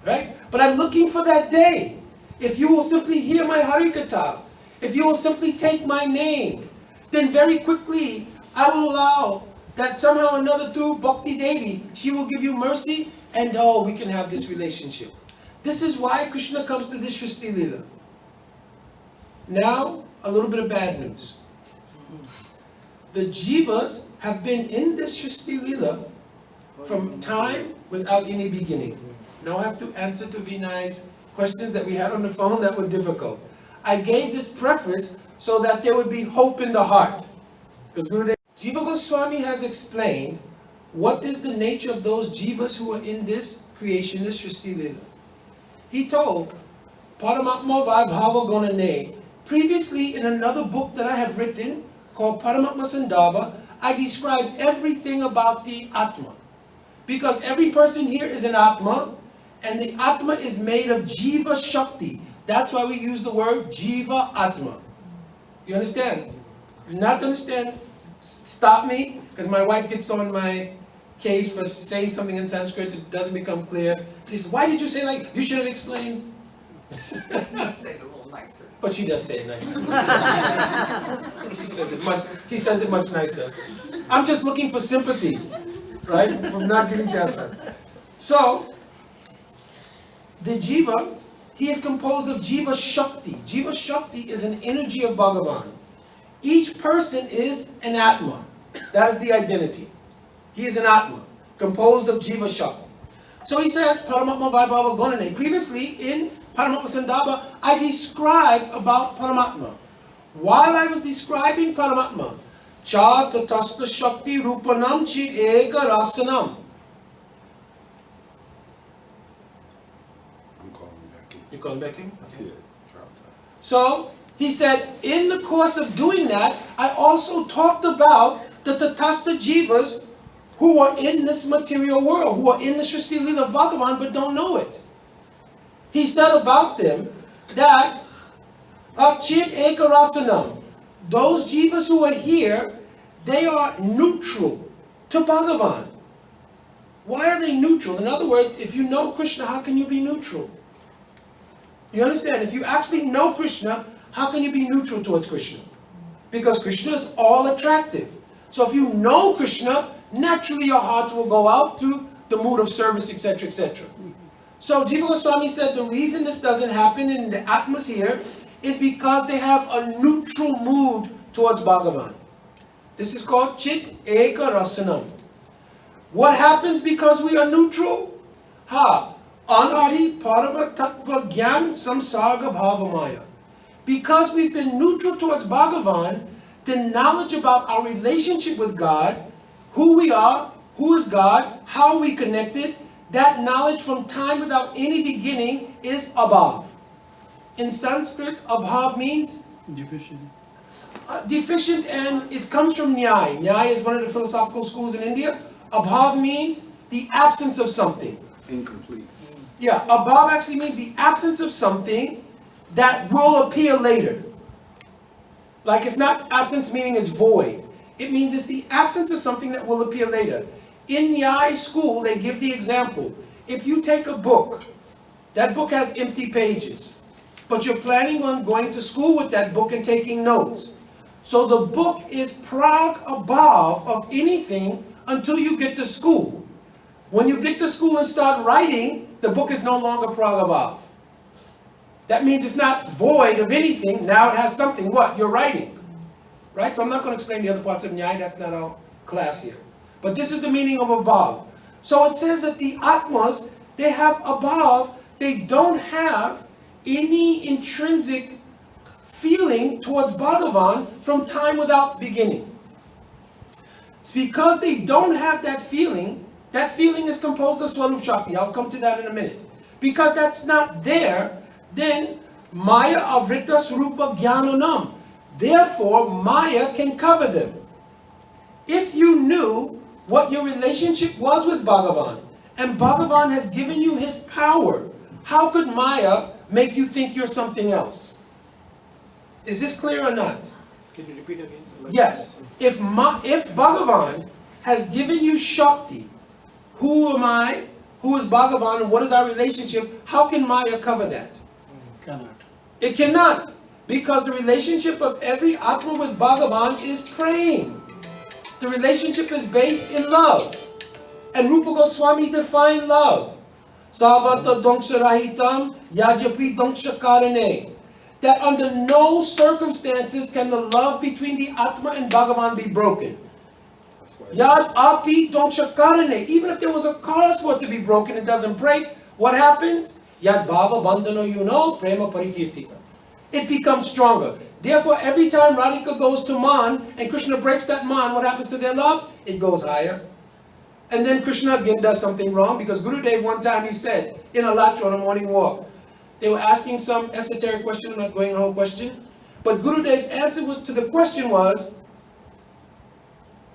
Speaker 3: Right? But I'm looking for that day. If you will simply hear my Harikatha, if you will simply take my name, then very quickly I will allow that somehow or another through Bhakti Devi, she will give you mercy and we can have this relationship. This is why Krishna comes to this Srishti Lila. Now, a little bit of bad news. The jivas have been in this Srishti Lila from time without any beginning. Now I have to answer to Vinay's questions that we had on the phone that were difficult. I gave this preface so that there would be hope in the heart. Because Jiva Goswami has explained what is the nature of those jivas who are in this creation, this Srishti Lila. He told, Paramatma Vaibhava Gunane. Previously, in another book that I have written, called Paramatma Sandarbha, I described everything about the Atma. Because every person here is an Atma, and the Atma is made of Jiva Shakti. That's why we use the word Jiva Atma. You understand? If you not understand, stop me, because my wife gets on my case for saying something in Sanskrit, it doesn't become clear. She says, why did you say like, you should have explained?
Speaker 8: Say it a little nicer.
Speaker 3: But she does say it nicer. She says it much nicer. I'm just looking for sympathy, right? From not getting chastised. So, the jiva, he is composed of jiva shakti. Jiva shakti is an energy of Bhagavan. Each person is an atma. That is the identity. He is an atma, composed of jiva shakti. So he says, Paramatma Vaibhava Gunane. Previously, in Paramatma Sandarbha, I described about Paramatma. While I was describing Paramatma, Cha Tatasta Shakti Rupanam Chi Eka Rasanam.
Speaker 9: I'm calling back in.
Speaker 3: You calling back in? Okay.
Speaker 9: Yeah, drop that.
Speaker 3: So, he said, in the course of doing that, I also talked about the Tatasta Jivas who are in this material world, who are in the Srishti Lila of Bhagavan but don't know it. He said about them that Chit Ekarasanam, those jivas who are here, they are neutral to Bhagavan. Why are they neutral? In other words, if you know Krishna, how can you be neutral? You understand? If you actually know Krishna, how can you be neutral towards Krishna? Because Krishna is all attractive. So if you know Krishna, naturally your heart will go out to the mood of service, etc., etc. So Jiva Goswami said the reason this doesn't happen in the atmosphere is because they have a neutral mood towards Bhagavan. This is called Chit Eka Rasanam. What happens because we are neutral? Anari Parava Tattva Gyan Samsarga Bhavamaya. Because we've been neutral towards Bhagavan, the knowledge about our relationship with God, who we are, who is God, how we connected, that knowledge from time without any beginning is abhav. In Sanskrit, abhav means
Speaker 7: Deficient.
Speaker 3: deficient, and it comes from Nyaya. Nyaya is one of the philosophical schools in India. Abhav means the absence of something.
Speaker 9: Incomplete.
Speaker 3: Yeah, abhav actually means the absence of something that will appear later. Like it's not absence meaning it's void. It means it's the absence of something that will appear later. In Nyaya school, they give the example. If you take a book, that book has empty pages, but you're planning on going to school with that book and taking notes. So the book is prag above of anything until you get to school. When you get to school and start writing, the book is no longer prag above. That means it's not void of anything. Now it has something. What? You're writing. Right? So I'm not going to explain the other parts of Nyaya. That's not our class here. But this is the meaning of above. So it says that the Atmas, they have above, they don't have any intrinsic feeling towards Bhagavan from time without beginning. It's because they don't have that feeling is composed of Swarup Shakti. I'll come to that in a minute. Because that's not there, then Maya Avrita Swarupa Jnananam. Therefore, Maya can cover them. If you knew what your relationship was with Bhagavan, and Bhagavan has given you his power, how could Maya make you think you're something else? Is this clear or not?
Speaker 2: Can you repeat again?
Speaker 3: Yes. If Bhagavan has given you Shakti, who am I? Who is Bhagavan? And what is our relationship? How can Maya cover that?
Speaker 7: Cannot.
Speaker 3: It cannot. Because the relationship of every Atma with Bhagavan is praying. The relationship is based in love. And Rupa Goswami defined love. Savata Donksha Rahitam Yajapi Donksha Karane. That under no circumstances can the love between the Atma and Bhagavan be broken. Yad Api Donksha Karane. Even if there was a cause for it to be broken, it doesn't break. What happens? Yad Bhava Bandhano Prema Parikirtika. It becomes stronger. Therefore, every time Radhika goes to Man and Krishna breaks that Man, what happens to their love? It goes higher. And then Krishna again does something wrong, because Gurudev one time he said in a latra on a morning walk, they were asking some esoteric question, I'm not going the whole question, but Gurudev's answer was to the question was,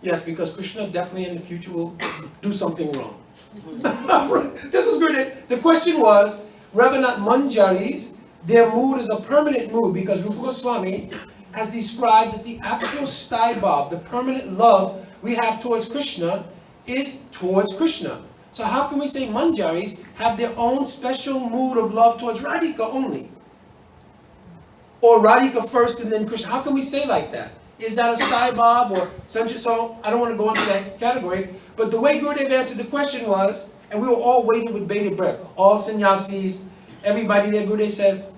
Speaker 3: yes, because Krishna definitely in the future will do something wrong. This was Gurudev. The question was, Reverend Manjaris, their mood is a permanent mood, because Rupa Goswami has described that the actual staibhav, the permanent love we have towards Krishna, is towards Krishna. So how can we say Manjaris have their own special mood of love towards Radhika only? Or Radhika first and then Krishna? How can we say like that? Is that a staibhav or something? So I don't want to go into that category. But the way Gurudev answered the question was, and we were all waiting with bated breath, all sannyasis, everybody there, Gurudev says,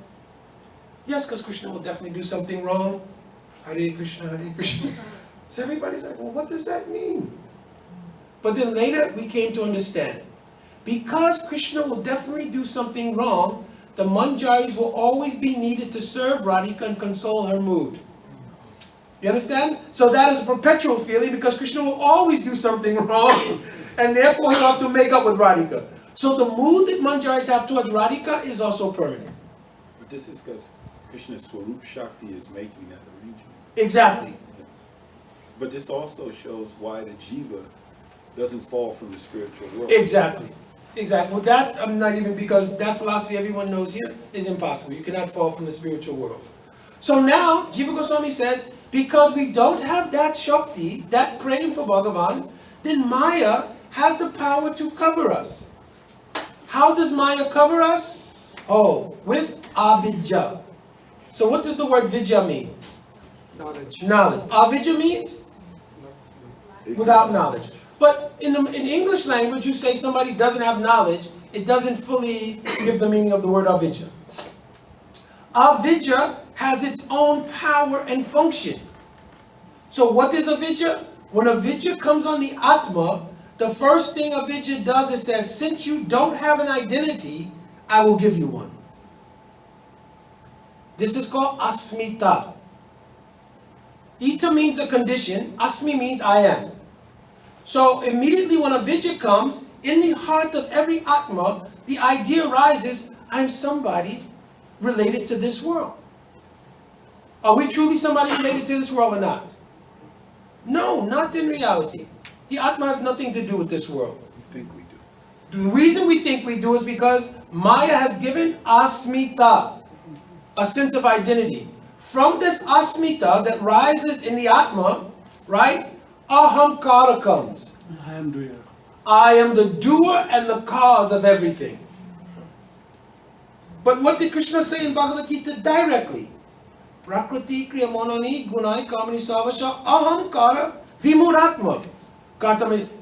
Speaker 3: yes, because Krishna will definitely do something wrong. Hare Krishna, Hare Krishna. So everybody's like, well, what does that mean? But then later we came to understand. Because Krishna will definitely do something wrong, the Manjaris will always be needed to serve Radhika and console her mood. You understand? So that is a perpetual feeling, because Krishna will always do something wrong, and therefore he'll have to make up with Radhika. So the mood that Manjaris have towards Radhika is also permanent.
Speaker 9: But this is because Krishna's Swarup Shakti is making that arrangement.
Speaker 3: Exactly.
Speaker 9: But this also shows why the jiva doesn't fall from the spiritual world.
Speaker 3: Exactly. Exactly. Well, that, I'm not even, because that philosophy everyone knows here is impossible. You cannot fall from the spiritual world. So now, Jiva Goswami says, because we don't have that Shakti, that praying for Bhagavan, then Maya has the power to cover us. How does Maya cover us? Oh, with avidya. So what does the word vidya mean?
Speaker 2: Knowledge.
Speaker 3: Knowledge. Avidya means without knowledge. But in English language, you say somebody doesn't have knowledge, it doesn't fully give the meaning of the word avidya. Avidya has its own power and function. So what is avidya? When avidya comes on the Atma, the first thing avidya does is says, since you don't have an identity, I will give you one. This is called asmita. Ita means a condition, asmi means I am. So immediately when avidya comes, in the heart of every Atma, the idea rises, I'm somebody related to this world. Are we truly somebody related to this world or not? No, not in reality. The Atma has nothing to do with this world.
Speaker 9: We think we do.
Speaker 3: The reason we think we do is because Maya has given asmita, a sense of identity. From this asmita that rises in the Atma, right, ahamkara comes.
Speaker 7: I am doer.
Speaker 3: I am the doer and the cause of everything. But what did Krishna say in Bhagavad Gita directly? Prakriti kriyamonani gunai kamani savasha ahamkara vimuratma.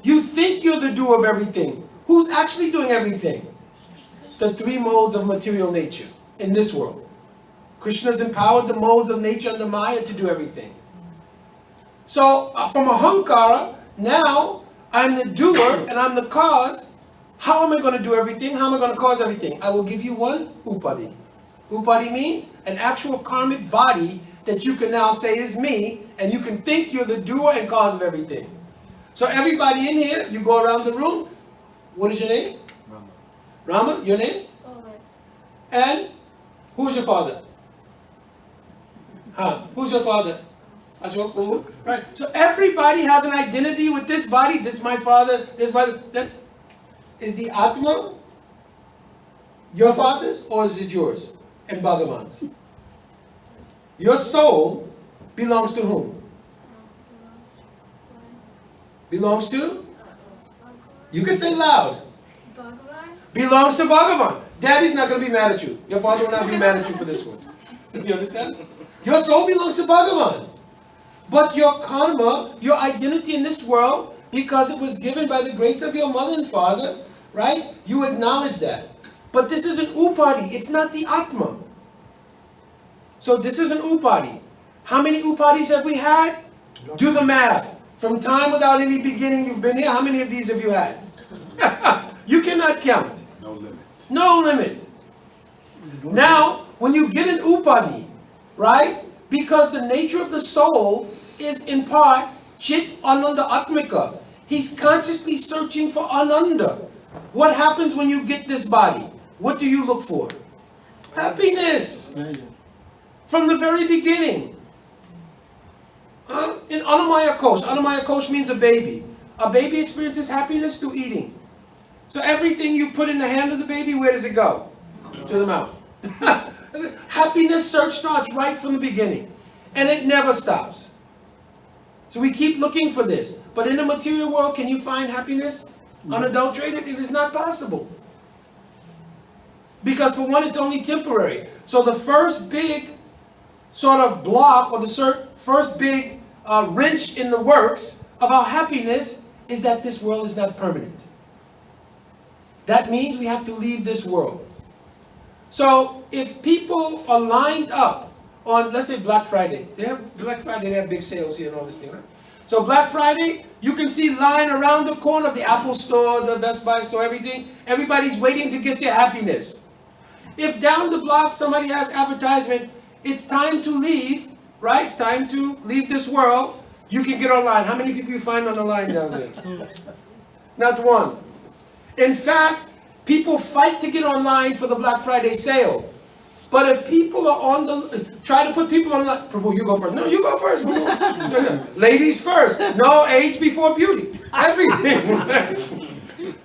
Speaker 3: You think you're the doer of everything. Who's actually doing everything? The three modes of material nature in this world. Krishna's empowered the modes of nature and the Maya to do everything. So from ahankara, now I'm the doer and I'm the cause. How am I going to do everything? How am I going to cause everything? I will give you one upadi. Upadi means an actual karmic body that you can now say is me, and you can think you're the doer and cause of everything. So everybody in here, you go around the room. What is your name?
Speaker 2: Rama.
Speaker 3: Rama, your name? And who's your father? Who's your father? Ashok. Right. So everybody has an identity with this body. This is my father. This is my. That is the Atma your father's or is it yours and Bhagavan's? Your soul belongs to whom? Belongs to? You can say loud.
Speaker 5: Bhagavan?
Speaker 3: Belongs to Bhagavan. Daddy's not going to be mad at you. Your father will not be mad at you for this one. You understand? Your soul belongs to Bhagavan. But your karma, your identity in this world, because it was given by the grace of your mother and father, right? You acknowledge that. But this is an upadi. It's not the Atma. So this is an upadi. How many upadis have we had? Do the math. From time without any beginning, you've been here. How many of these have you had? You cannot count.
Speaker 9: No limit.
Speaker 3: No limit. Now, when you get an upadi, right? Because the nature of the soul is in part chit ananda atmika. He's consciously searching for ananda. What happens when you get this body? What do you look for? Happiness.
Speaker 7: Pleasure.
Speaker 3: From the very beginning. In Anamaya Kosh. Anamaya Kosh means a baby. A baby experiences happiness through eating. So everything you put in the hand of the baby, where does it go? To the mouth. Happiness search starts right from the beginning. And it never stops. So we keep looking for this. But in the material world, can you find happiness unadulterated? It is not possible. Because for one, it's only temporary. So the first big sort of block, or the first big wrench in the works of our happiness is that this world is not permanent. That means we have to leave this world. So if people are lined up on, let's say Black Friday. They have big sales here and all this thing, right? So Black Friday, you can see line around the corner of the Apple store, the Best Buy store, everything. Everybody's waiting to get their happiness. If down the block somebody has advertisement, it's time to leave, right? It's time to leave this world. You can get online. How many people you find on the line down there? Not one. In fact, people fight to get online for the Black Friday sale. But if people are on the, try to put people on the, Prabhu, you go first. No, you go first. Prabhu. Ladies first. No, age before beauty. Everything.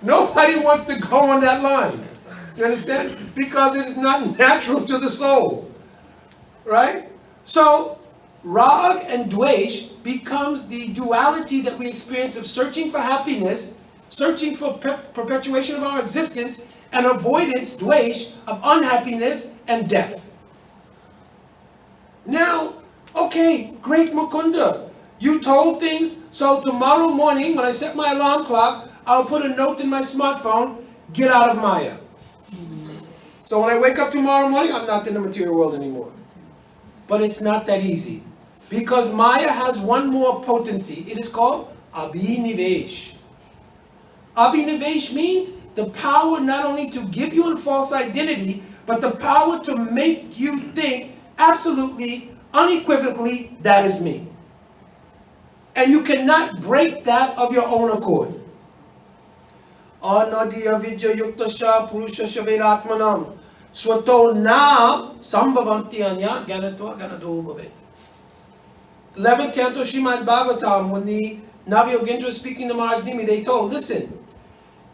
Speaker 3: Nobody wants to go on that line. You understand? Because it is not natural to the soul. Right? So, Rag and Dvesh becomes the duality that we experience of searching for happiness, searching for perpetuation of our existence, and avoidance, Dvesh, of unhappiness and death. Now, okay, great Mukunda. You told things, so tomorrow morning when I set my alarm clock, I'll put a note in my smartphone, get out of Maya. So when I wake up tomorrow morning, I'm not in the material world anymore. But it's not that easy. Because Maya has one more potency. It is called Abhinivesh. Abhinivesh means the power not only to give you a false identity, but the power to make you think absolutely, unequivocally, that is me. And you cannot break that of your own accord. Anadiya vidya yuktasya purusha shaveratmanam swato na sambhavanti anya ganatva ganado bhavet. 11th canto Srimad Bhagavatam, when the Navyogendra was speaking to Maharaj Nimi, they told, listen,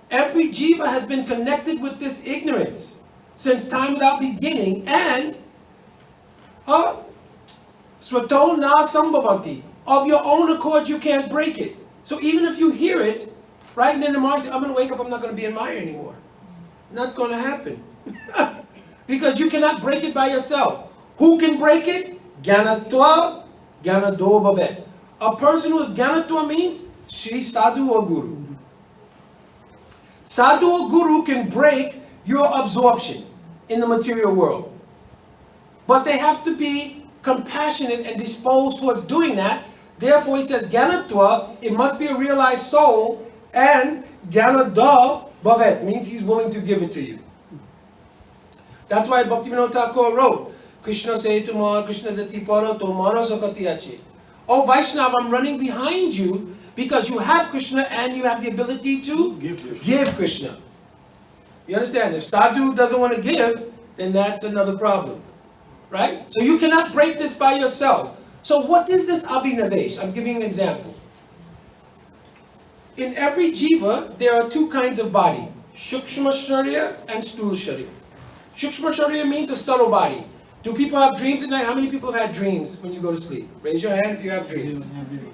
Speaker 3: every jiva has been connected with this ignorance since time without beginning, and swato na sambhavanti, of your own accord you can't break it. So even if you hear it, right, and then tomorrow you say, I'm going to wake up, I'm not going to be in Maya anymore. Not going to happen. Because you cannot break it by yourself. Who can break it? Gyanatva, Gyanado Bhavet. A person who is Gyanatva means Shri Sadhu or Guru. Sadhu or Guru can break your absorption in the material world. But they have to be compassionate and disposed towards doing that. Therefore he says Gyanatva, it must be a realized soul, and Gyanada Bhavet means he's willing to give it to you. That's why Bhaktivinoda Thakur wrote, Krishna say to Ma, Krishna dati paro to mano sakati achi. Oh Vaishnava, I'm running behind you because you have Krishna and you have the ability to give Krishna. You understand? If Sadhu doesn't want to give, then that's another problem. Right? So you cannot break this by yourself. So what is this Abhinavesh? I'm giving an example. In every jiva, there are two kinds of body. Shukshma Sharya and Sthula Sharya. Shukshma Sharya means a subtle body. Do people have dreams at night? How many people have had dreams when you go to sleep? Raise your hand if you have dreams.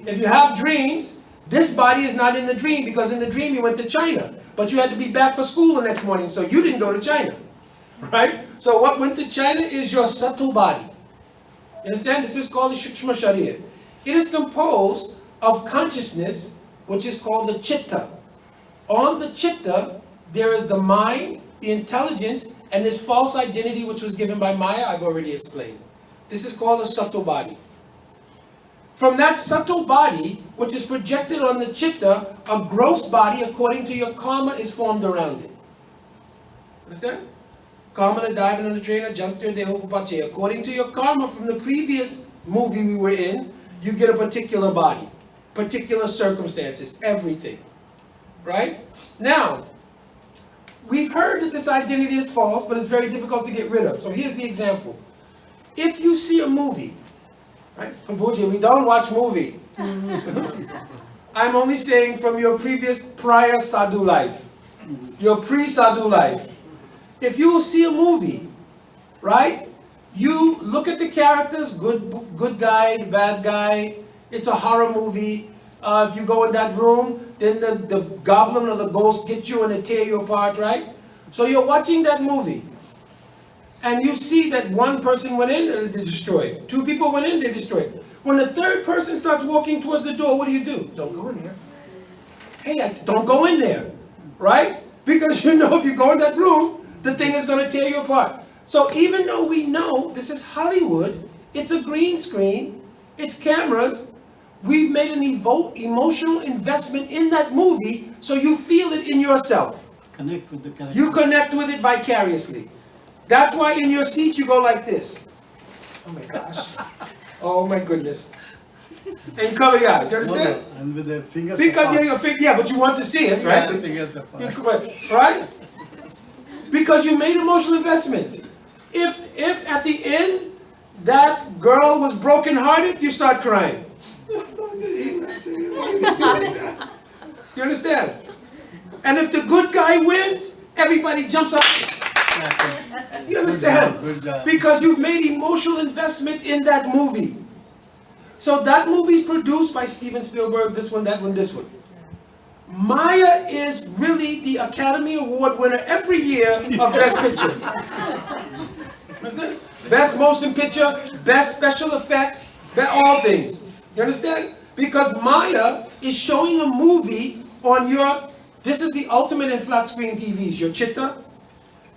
Speaker 3: If you have dreams, this body is not in the dream, because in the dream you went to China. But you had to be back for school the next morning, so you didn't go to China. Right? So what went to China is your subtle body. You understand? This is called the Shukshma Sharya. It is composed of consciousness, which is called the Chitta. On the Chitta, there is the mind, the intelligence, and this false identity which was given by Maya, I've already explained. This is called a subtle body. From that subtle body, which is projected on the Chitta, a gross body, according to your karma, is formed around it. Understand? Karma diving trainer, juncture dehopapache. According to your karma from the previous movie we were in, you get a particular body, particular circumstances, everything. Right? Now, we've heard that this identity is false, but it's very difficult to get rid of. So here's the example. If you see a movie, right? Prabhuji, we don't watch movie. I'm only saying from your prior sadhu life, your pre-sadhu life. If you see a movie, right? You look at the characters, good guy, bad guy. It's a horror movie. If you go in that room, then the goblin or the ghost get you and they tear you apart, right? So you're watching that movie. And you see that one person went in and they destroyed. Two people went in, they destroyed. When the third person starts walking towards the door, what do? Don't go in there. Hey, don't go in there, right? Because you know if you go in that room, the thing is going to tear you apart. So even though we know this is Hollywood, it's a green screen, it's cameras, we've made an emotional investment in that movie, so you feel it in yourself.
Speaker 7: Connect with the character.
Speaker 3: You connect with it vicariously. That's why in your seat you go like this. Oh my gosh. Oh my goodness. And you cover your eyes, you understand?
Speaker 7: And with the fingers
Speaker 3: Because yeah, but you want to see it, right?
Speaker 7: Yeah, the fingers apart.
Speaker 3: Right? Because you made emotional investment. If at the end, that girl was brokenhearted, you start crying. You understand? And if the good guy wins, everybody jumps up. You understand?
Speaker 7: Good job.
Speaker 3: Because you've made emotional investment in that movie. So that movie is produced by Steven Spielberg, this one, that one, this one. Maya is really the Academy Award winner every year of Best Picture. Understand? Best motion picture, best special effects, all things. You understand? Because Maya is showing a movie on your, this is the ultimate in flat screen TVs, your chitta.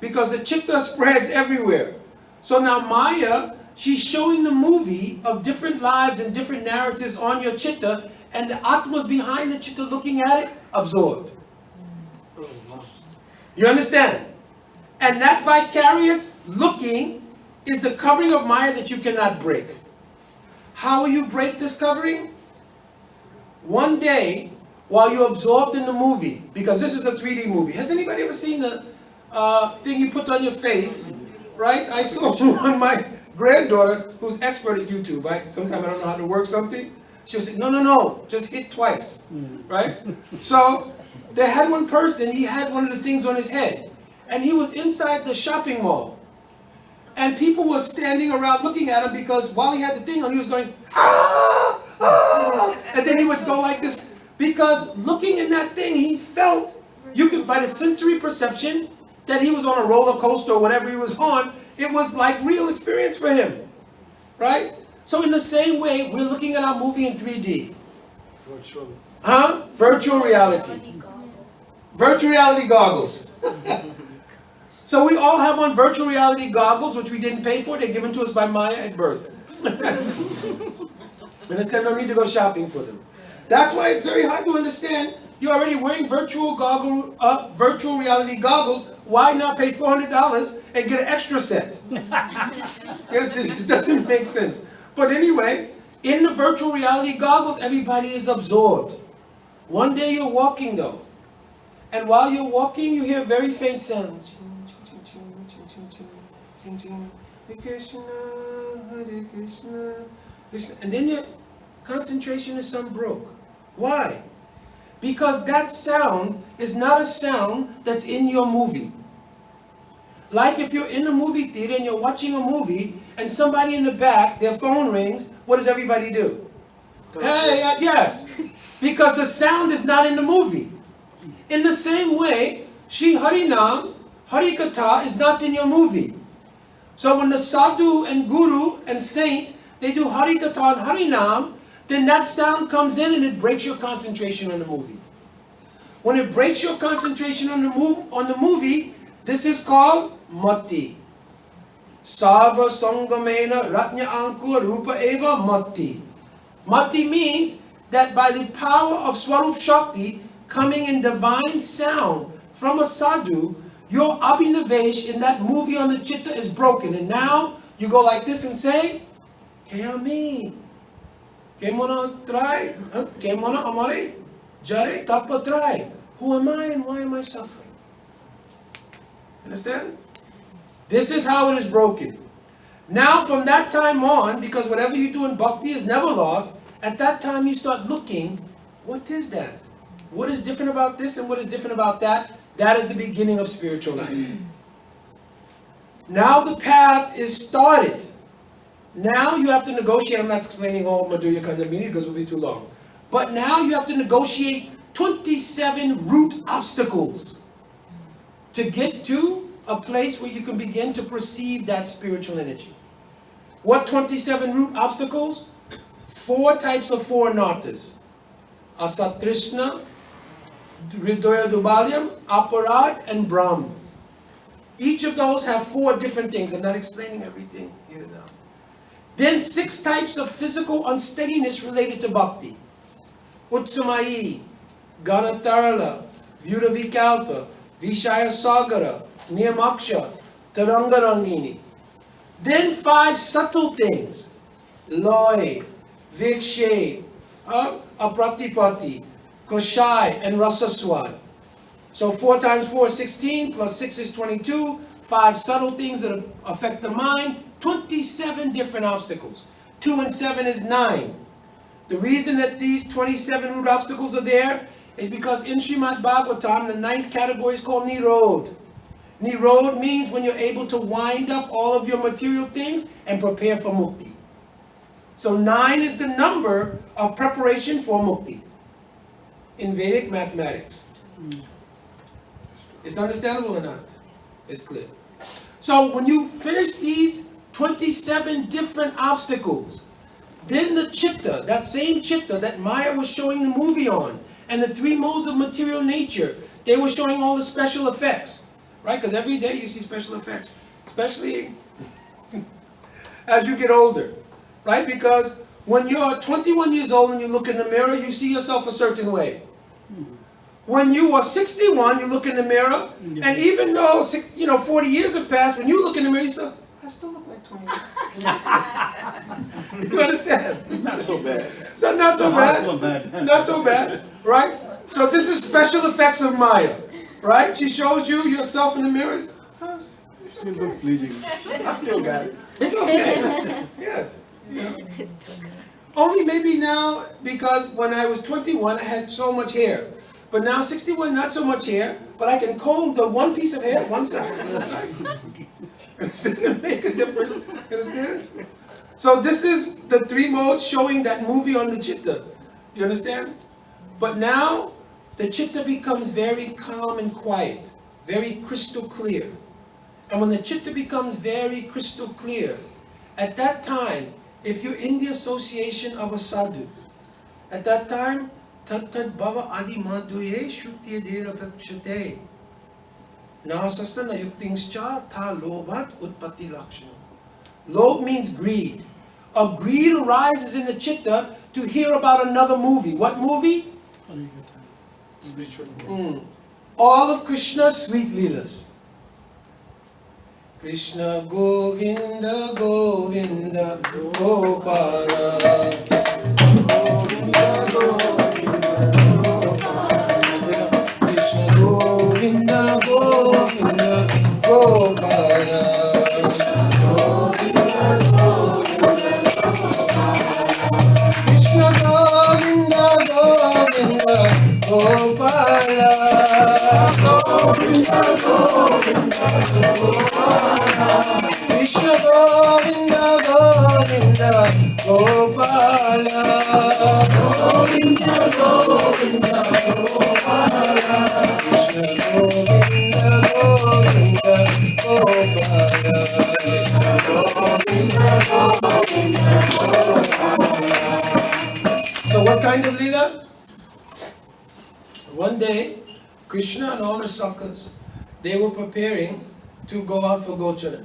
Speaker 3: Because the chitta spreads everywhere. So now Maya, she's showing the movie of different lives and different narratives on your chitta, and the atmas behind the chitta looking at it, absorbed. You understand? And that vicarious looking is the covering of Maya that you cannot break. How will you break this covering? One day, while you're absorbed in the movie, because this is a 3D movie. Has anybody ever seen the thing you put on your face? Right? I saw one, my granddaughter, who's expert at YouTube, right? Sometimes I don't know how to work something. She'll say, no, just hit twice, right? So they had one person, he had one of the things on his head, and he was inside the shopping mall. And people were standing around looking at him because while he had the thing on, he was going, ah, ah, and then he would go like this. Because looking in that thing, he felt, you could, by the sensory perception, that he was on a roller coaster or whatever he was on. It was like real experience for him, right? So in the same way, we're looking at our movie in 3D.
Speaker 2: Virtual.
Speaker 3: Huh? Virtual reality. Virtual reality goggles. So we all have on virtual reality goggles, which we didn't pay for. They're given to us by Maya at birth. And it's because no need to go shopping for them. That's why it's very hard to understand. You're already wearing virtual reality goggles. Why not pay $400 and get an extra set? This doesn't make sense. But anyway, in the virtual reality goggles, everybody is absorbed. One day you're walking though, and while you're walking, you hear a very faint sound. Hare Krishna, Hare Krishna, Krishna. And then your concentration is some broke. Why? Because that sound is not a sound that's in your movie. Like if you're in a movie theater and you're watching a movie and somebody in the back, their phone rings, what does everybody do? Hey, yes. Because the sound is not in the movie. In the same way, Shri Harinam, Harikatha is not in your movie. So when the sadhu and guru and saints, they do Harikatha and Harinam, then that sound comes in and it breaks your concentration on the movie. When it breaks your concentration on the movie, this is called mati. Sarva sangamena ratnya ankur rupa eva mati. Mati means that by the power of Swarup Shakti coming in divine sound from a sadhu, your abhinavesh in that movie on the chitta is broken. And now you go like this and say, Kayami. Kemona try, Kemona amare, Jare tapa try. Who am I and why am I suffering? Understand? This is how it is broken. Now from that time on, because whatever you do in bhakti is never lost, at that time you start looking, what is that? What is different about this and what is different about that? That is the beginning of spiritual life. Now the path is started. Now you have to negotiate. I'm not explaining all Madhurya Kandamini because it will be too long. But now you have to negotiate 27 root obstacles to get to a place where you can begin to perceive that spiritual energy. What 27 root obstacles? 4 types of 4 natas. Asatrishna, Hridaya Dubalyam, Aparad, and Brahm. Each of those have 4 different things. I'm not explaining everything here now. Then 6 types of physical unsteadiness related to bhakti. Utsamayi, Ganatarala, Vyudavikalpa, Vishaya Sagara, Niyamaksha, Tarangarangini. Then 5 subtle things. Loy, Vikshe, Apratipati, Koshai, and Rasaswad. So 4 times 4 is 16, plus 6 is 22, 5 subtle things that affect the mind, 27 different obstacles. 2 and 7 is 9. The reason that these 27 root obstacles are there is because in Srimad Bhagavatam, the 9th category is called Nirod. Nirod means when you're able to wind up all of your material things and prepare for mukti. So 9 is the number of preparation for mukti in Vedic mathematics. It's understandable or not? It's clear. So when you finish these 27 different obstacles, then the chitta, that same chitta that Maya was showing the movie on, and the 3 modes of material nature, they were showing all the special effects, right? Because every day you see special effects, especially as you get older, right? Because when you're 21 years old and you look in the mirror, you see yourself a certain way. When you are 61, you look in the mirror, and even though 40 years have passed, when you look in the mirror, you say, I still look like 21. You understand?
Speaker 9: Not so bad.
Speaker 3: So not so bad. Not so bad, right? So this is special effects of Maya, right? She shows you yourself in the mirror. Oh, it's
Speaker 7: Still
Speaker 3: okay.
Speaker 7: look fleeting.
Speaker 9: I still got it.
Speaker 3: It's okay. Yes. Yeah. Only maybe now, because when I was 21, I had so much hair. But now 61, not so much hair, but I can comb the one piece of hair one side and the side. Understand? Make a difference. Understand? So this is the 3 modes showing that movie on the chitta. You understand? But now the chitta becomes very calm and quiet, very crystal clear. And when the chitta becomes very crystal clear, at that time, if you're in the association of a sadhu, at that time, tat bhava adi madhuye shutya derapakshate. Nasasta na yuktingscha tha lobhat utpatti lakshana. Lob means greed. A greed arises in the chitta to hear about another movie. What movie? All of Krishna's sweet leelas. Krishna Govinda Govinda Gopala. Govinda Govinda Gopala. Krishna Govinda Govinda Gopala. Krishna Govinda Govinda Gopala. Govinda Govinda Gopala. Krishna Govinda Govinda Gopala. Govinda Govinda Gopala. Krishna Govinda Govinda Gopala. Govinda Govinda Gopala. So what kind of leela? One day, Krishna and all the sakhas, they were preparing to go out for Gocharan.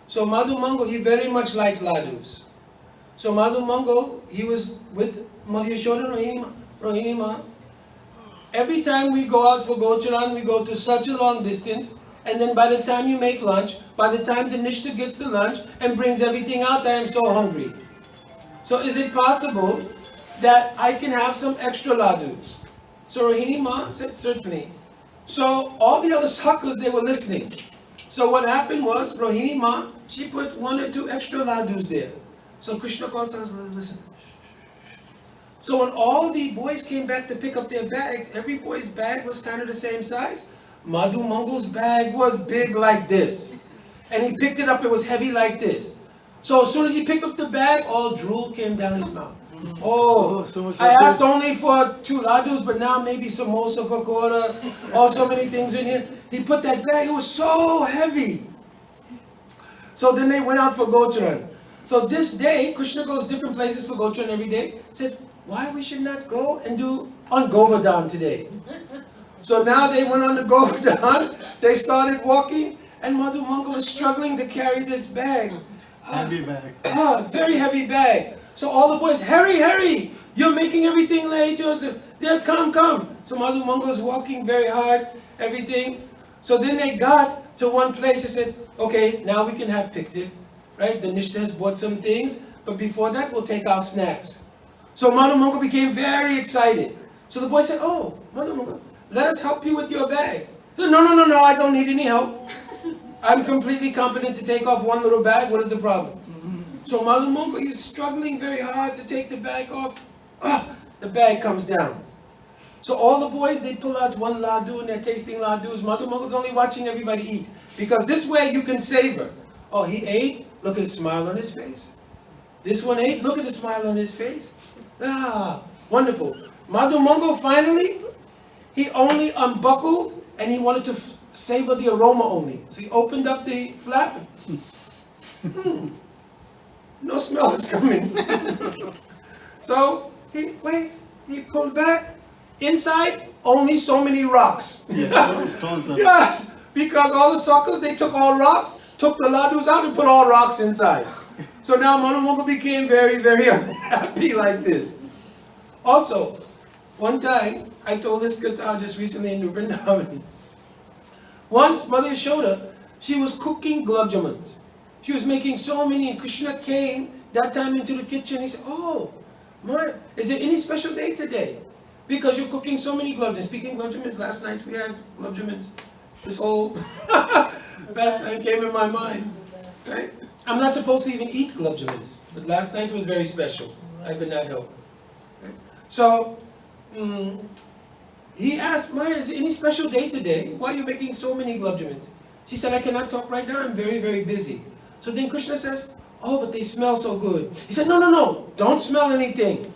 Speaker 3: So Madhu Mangal, he very much likes ladus. So Madhu Mangal, he was with Mother Yashoda Rohini Ma. Every time we go out for Gocharan, we go to such a long distance, and then by the time you make lunch, by the time the Nishta gets to lunch and brings everything out, I am so hungry. So is it possible that I can have some extra ladus? So Rohini Ma said, certainly. So all the other sakhas, they were listening. So what happened was, Rohini Ma, she put 1 or 2 extra ladus there. So Krishna calls us, listen. So when all the boys came back to pick up their bags, every boy's bag was kind of the same size. Madhu Mangal's bag was big like this. And he picked it up, it was heavy like this. So as soon as he picked up the bag, all drool came down his mouth. Oh, I asked only for 2 ladus, but now maybe samosa, pakora, all so many things in here. He put that bag, it was so heavy. So then they went out for Gocharan. So this day, Krishna goes different places for Gocharan every day. Said, why we should not go and do on Govardhan today? So now they went on the Govardhan, they started walking, and Madhu Mangal is struggling to carry this bag.
Speaker 7: Heavy bag.
Speaker 3: Very heavy bag. So all the boys, hurry, you're making everything late. Yeah, come. So Madhu Mangal is walking very hard, everything. So then they got to one place, they said, okay, now we can have picnic, right? The Nishta has bought some things, but before that, we'll take our snacks. So Madhu Mangal became very excited. So the boy said, oh, Madhu Mangal, let us help you with your bag. He said, no, I don't need any help. I'm completely competent to take off one little bag. What is the problem? So Mother Mungo is struggling very hard to take the bag off. The bag comes down. So all the boys, they pull out one laddu and they're tasting laddus. Mother Mungo's only watching everybody eat. Because this way you can savor. Oh, he ate. Look at the smile on his face. This one ate. Look at the smile on his face. Ah, wonderful. Mother Mungo finally, he only unbuckled and he wanted to savor the aroma only. So he opened up the flap. No smell is coming. So he pulled back. Inside, only so many rocks.
Speaker 7: Stones are-
Speaker 3: Yes, because all the suckers, they took all rocks, took the laddus out and put all rocks inside. So now Mother Mungo became very, very unhappy like this. Also, one time, I told this guitar just recently in New Vrindavan. Once, Mother Yashoda, she was cooking gulab jamuns. She was making so many, and Krishna came that time into the kitchen. He said, oh, my, is there any special day today? Because you're cooking so many gulab jamuns. Speaking of gulab jamuns, last night we had gulab jamuns. This whole last night came in my mind. Right? I'm not supposed to even eat gulab jamuns, but last night was very special. I could not help. Right? So, he asked, Maya, is there any special day today? Why are you making so many gulab jamuns? She said, I cannot talk right now. I'm very, very busy. So then Krishna says, oh, but they smell so good. He said, no, don't smell anything.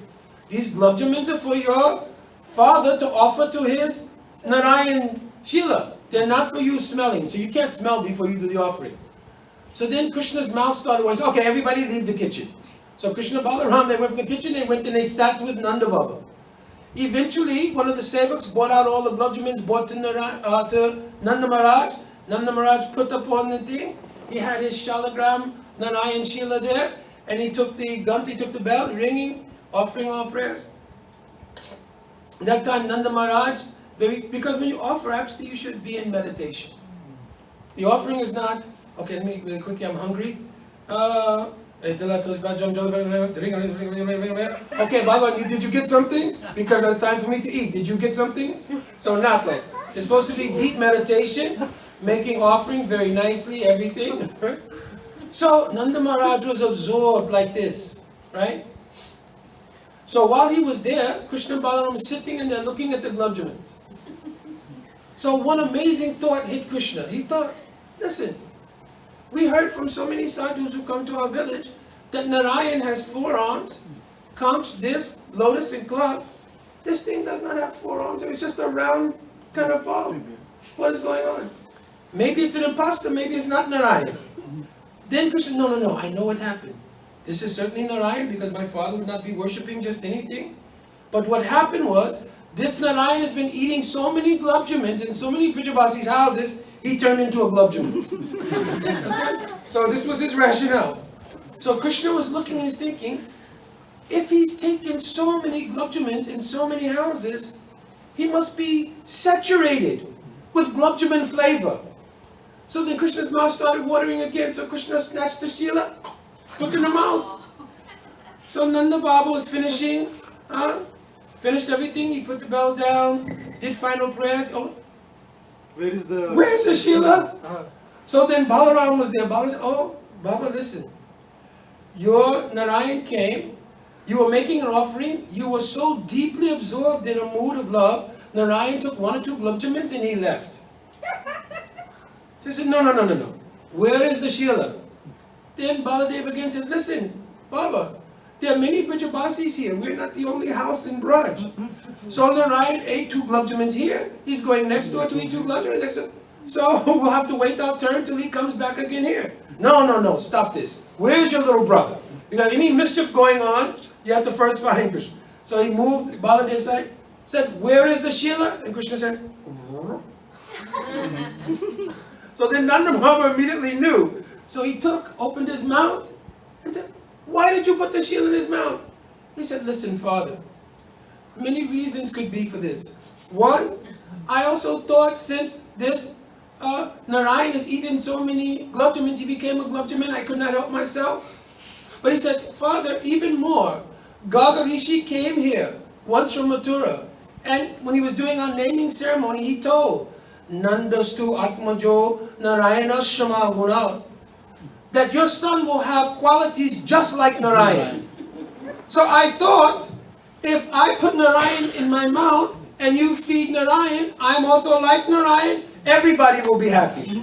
Speaker 3: These gulab jamuns are for your father to offer to his Narayan Shila. They're not for you smelling. So you can't smell before you do the offering. So then Krishna's mouth started working. Okay, everybody leave the kitchen. So Krishna Balaram, they went from the kitchen, they went and they sat with Nanda Baba. Eventually, one of the sevaks brought out all the gulab jamuns, brought to Nanda Maharaj. Nanda Maharaj put up on the thing. He had his shalagram, Narayan Shila there, and he took the gunti, took the bell, ringing, offering all prayers. That time Nanda Maharaj, because when you offer, actually you should be in meditation. The offering is not, okay, let me really quickly, I'm hungry. Okay, Baba, did you get something? Because it's time for me to eat. Did you get something? So not like. It's supposed to be deep meditation, making offering very nicely, everything. So Nanda Maharaj was absorbed like this, right? So while he was there, Krishna Balaram was sitting and they're looking at the gulab jamuns. So one amazing thought hit Krishna. He thought, listen, we heard from so many sadhus who come to our village that Narayan has 4 arms, conch, disc, lotus, and club. This thing does not have 4 arms. It's just a round kind of ball. What is going on? Maybe it's an imposter. Maybe it's not Narayan. Then Krishna, no, I know what happened. This is certainly Narayan because my father would not be worshipping just anything. But what happened was, this Narayan has been eating so many gulab jamuns in so many Prijabasi's houses, he turned into a gulab jamun. So this was his rationale. So Krishna was looking and he's thinking, if he's taken so many gulab jamuns in so many houses, he must be saturated with gulab jamun flavor. So then Krishna's mouth started watering again. So Krishna snatched the Shila, took in the mouth. So Nanda Baba was finishing, finished everything. He put the bell down, did final prayers. Oh,
Speaker 2: Where's
Speaker 3: the Shila? So then Balaram was there. Balaram said, oh, Baba, listen. Your Narayan came. You were making an offering. You were so deeply absorbed in a mood of love. Narayan took 1 or 2 gulab jamuns and he left. She said, no. Where is the Shila? Then Baladev again said, listen, Baba, there are many Brijabasis here. We're not the only house in Braj. So Narayan ate 2 gulab jamuns here. He's going next door to eat 2 gulab jamuns next door. So we'll have to wait our turn till he comes back again here. No, stop this. Where's your little brother? You got any mischief going on, you have to first find Krishna. So he moved Baladev side, said, where is the Shila? And Krishna said, so then Nanda Baba immediately knew. So he opened his mouth, and said, why did you put the Shila in his mouth? He said, listen, Father, many reasons could be for this. One, I also thought since this Narayan has eaten so many gulab jamuns, he became a gulab jamun, I could not help myself. But he said, Father, even more, Gagarishi came here once from Mathura, and when he was doing our naming ceremony, he told Nandastu Atmajo Narayana Shama Guna, that your son will have qualities just like Narayan. So I thought, if I put Narayan in my mouth and you feed Narayan, I'm also like Narayan, everybody will be happy.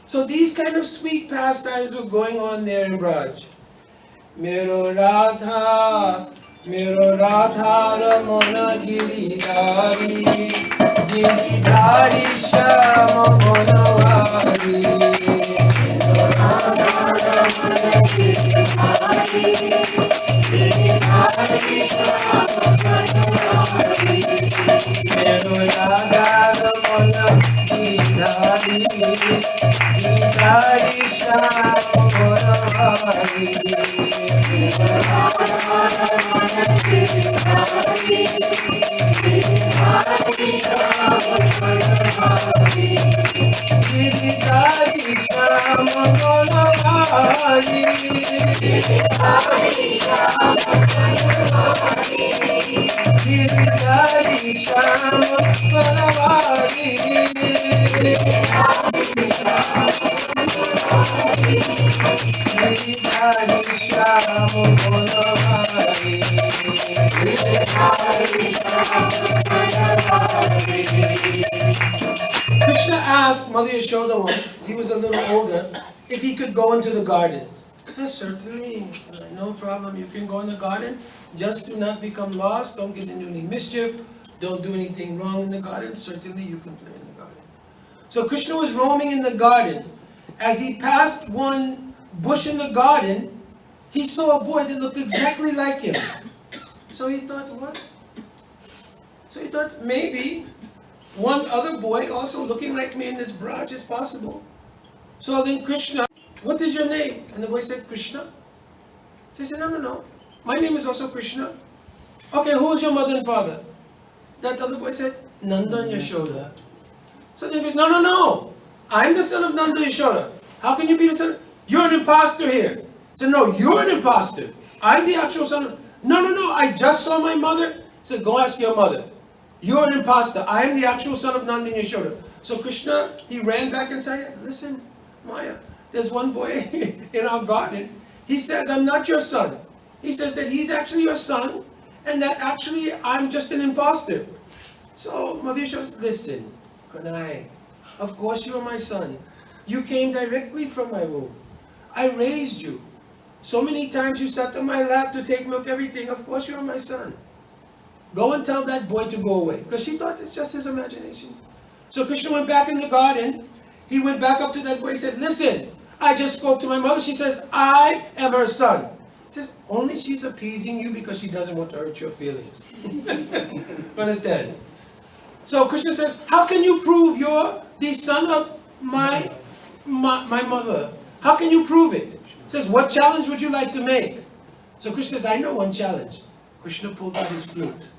Speaker 3: So these kind of sweet pastimes were going on there in Braj. Mero Radha Ramana Giridhari, Giridhari Shama Gunawari. Mero Radha Ramana Giridhari, Giridhari Shama Gunawari. Mero Radha Ramana Giridhari, Giridhari Shama Gunawari. Giridhari Shama Gunawari, Giridhari Shama Gunawari, Giridhari Shama Gunawari, Giridhari Shama Gunawari. Krishna asked Mother Yashoda once, he was a little older, if he could go into the garden. Yes, certainly, no problem, you can go in the garden, just do not become lost, don't get into any mischief, don't do anything wrong in the garden, certainly you can play in the garden. So Krishna was roaming in the garden. As he passed one bush in the garden, he saw a boy that looked exactly like him. So he thought, what? So he thought, maybe one other boy also looking like me in this Braj is possible. So then Krishna, what is your name? And the boy said, Krishna. So he said, no, my name is also Krishna. Okay, who is your mother and father? That other boy said, Nanda and Yashoda. So then he said, no, I'm the son of Nanda and Yashoda. How can you be the son? You're an imposter here. So no, you're an imposter. I'm the actual son of... No, I just saw my mother. He said, go ask your mother. You're an imposter. I am the actual son of Nanda and Yashoda. So Krishna, he ran back and said, listen, Maya, there's one boy in our garden. He says, I'm not your son. He says that he's actually your son, and that actually I'm just an imposter. So Mother Yashoda, listen, Kanai, of course you are my son. You came directly from my womb. I raised you. So many times you sat on my lap to take milk, everything. Of course you are my son. Go and tell that boy to go away. Because she thought it's just his imagination. So Krishna went back in the garden. He went back up to that boy. He said, listen, I just spoke to my mother. She says, I am her son. He says, only she's appeasing you because she doesn't want to hurt your feelings. Understand? So Krishna says, how can you prove you're the son of my mother? How can you prove it? He says, what challenge would you like to make? So Krishna says, I know one challenge. Krishna pulled out his flute.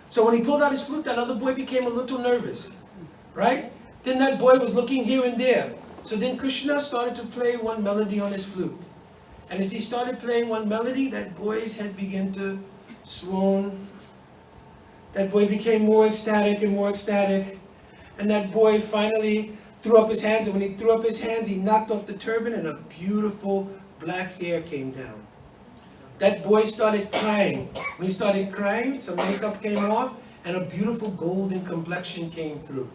Speaker 3: So when he pulled out his flute, that other boy became a little nervous. Right? Then that boy was looking here and there. So then Krishna started to play one melody on his flute. And as he started playing one melody, that boy's head began to swoon. That boy became more ecstatic and more ecstatic. And that boy finally threw up his hands. And when he threw up his hands, he knocked off the turban and a beautiful black hair came down. That boy started crying. When he started crying, some makeup came off and a beautiful golden complexion came through.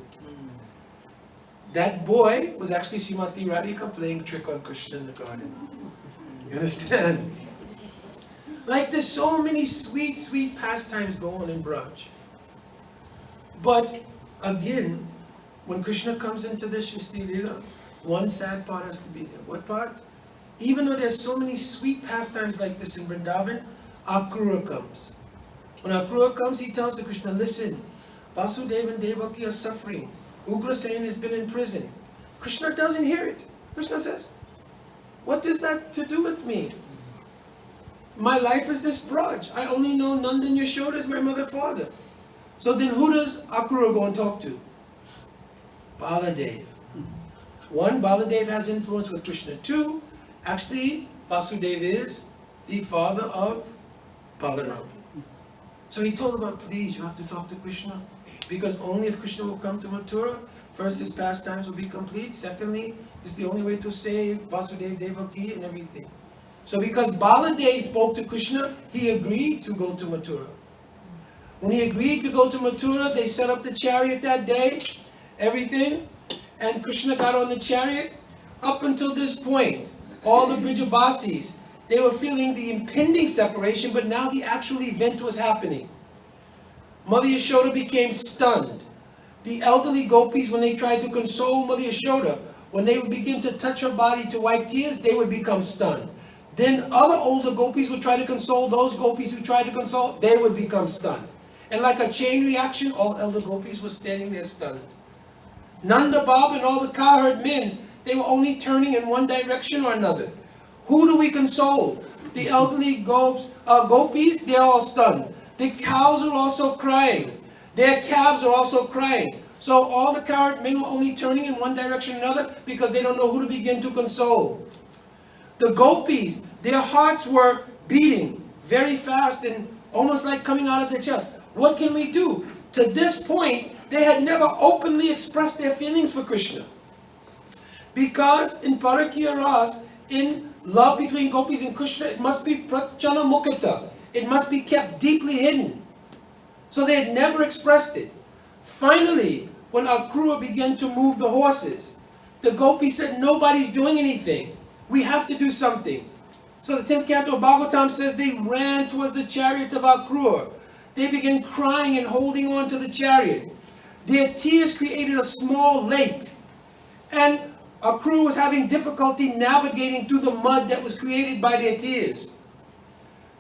Speaker 3: That boy was actually Srimati Radhika playing trick on Krishna in the garden. You understand? Like there's so many sweet, sweet pastimes going on in Braj. But again, when Krishna comes into this Shristi Leela, one sad part has to be there. What part? Even though there's so many sweet pastimes like this in Vrindavan, Akrura comes. When Akrura comes, he tells the Krishna, listen, Vasudeva and Devaki are suffering. Ugrasen has been in prison. Krishna doesn't hear it. Krishna says, what is that to do with me? My life is this Braj. I only know Nanda and Yashoda as my mother and father. So then who does Akrura go and talk to? Baladev. One, Baladev has influence with Krishna. Two, actually, Vasudeva is the father of Balaram. So he told him, please, you have to talk to Krishna. Because only if Krishna will come to Mathura, first his pastimes will be complete. Secondly, it's the only way to save Vasudeva Devaki and everything. So because Baladev spoke to Krishna, he agreed to go to Mathura. When he agreed to go to Mathura, they set up the chariot that day, everything, and Krishna got on the chariot. Up until this point, all the Brijabasis, they were feeling the impending separation, but now the actual event was happening. Mother Yashoda became stunned. The elderly gopis, when they tried to console Mother Yashoda, when they would begin to touch her body to wipe tears, they would become stunned. Then other older gopis would try to console those gopis who tried to console, they would become stunned. And like a chain reaction, all elder gopis were standing there stunned. Nanda Bab and all the cowherd men, they were only turning in one direction or another. Who do we console? The elderly gopis, they're all stunned. The cows are also crying. Their calves are also crying. So all the cowherd men were only turning in one direction or another because they don't know who to begin to console. The gopis, their hearts were beating very fast and almost like coming out of their chest. What can we do? To this point, they had never openly expressed their feelings for Krishna. Because in Parakya Ras, in love between gopis and Krishna, it must be prachana mukata. It must be kept deeply hidden. So they had never expressed it. Finally, when Akrura began to move the horses, the gopis said, nobody's doing anything. We have to do something. So the 10th canto of Bhagavatam says they ran towards the chariot of Akrura. They began crying and holding on to the chariot. Their tears created a small lake. And Akrura was having difficulty navigating through the mud that was created by their tears.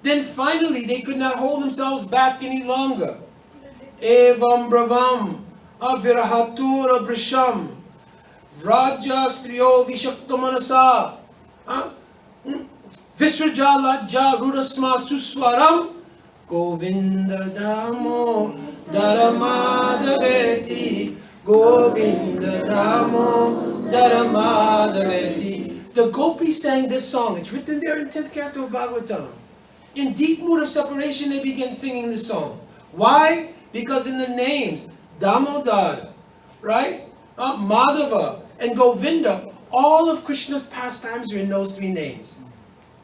Speaker 3: Then finally, they could not hold themselves back any longer. Evam bravam avirahatura brisham vraja striyo vishaktamanasa visraja lajja rudasma suswaram Govinda damo daramadaveti Govinda damo daramadaveti. The gopis sang this song. It's written there in 10th canto of Bhagavatam. In deep mood of separation, they began singing this song. Why? Because in the names, Damodar, right? Madhava and Govinda, all of Krishna's pastimes are in those three names.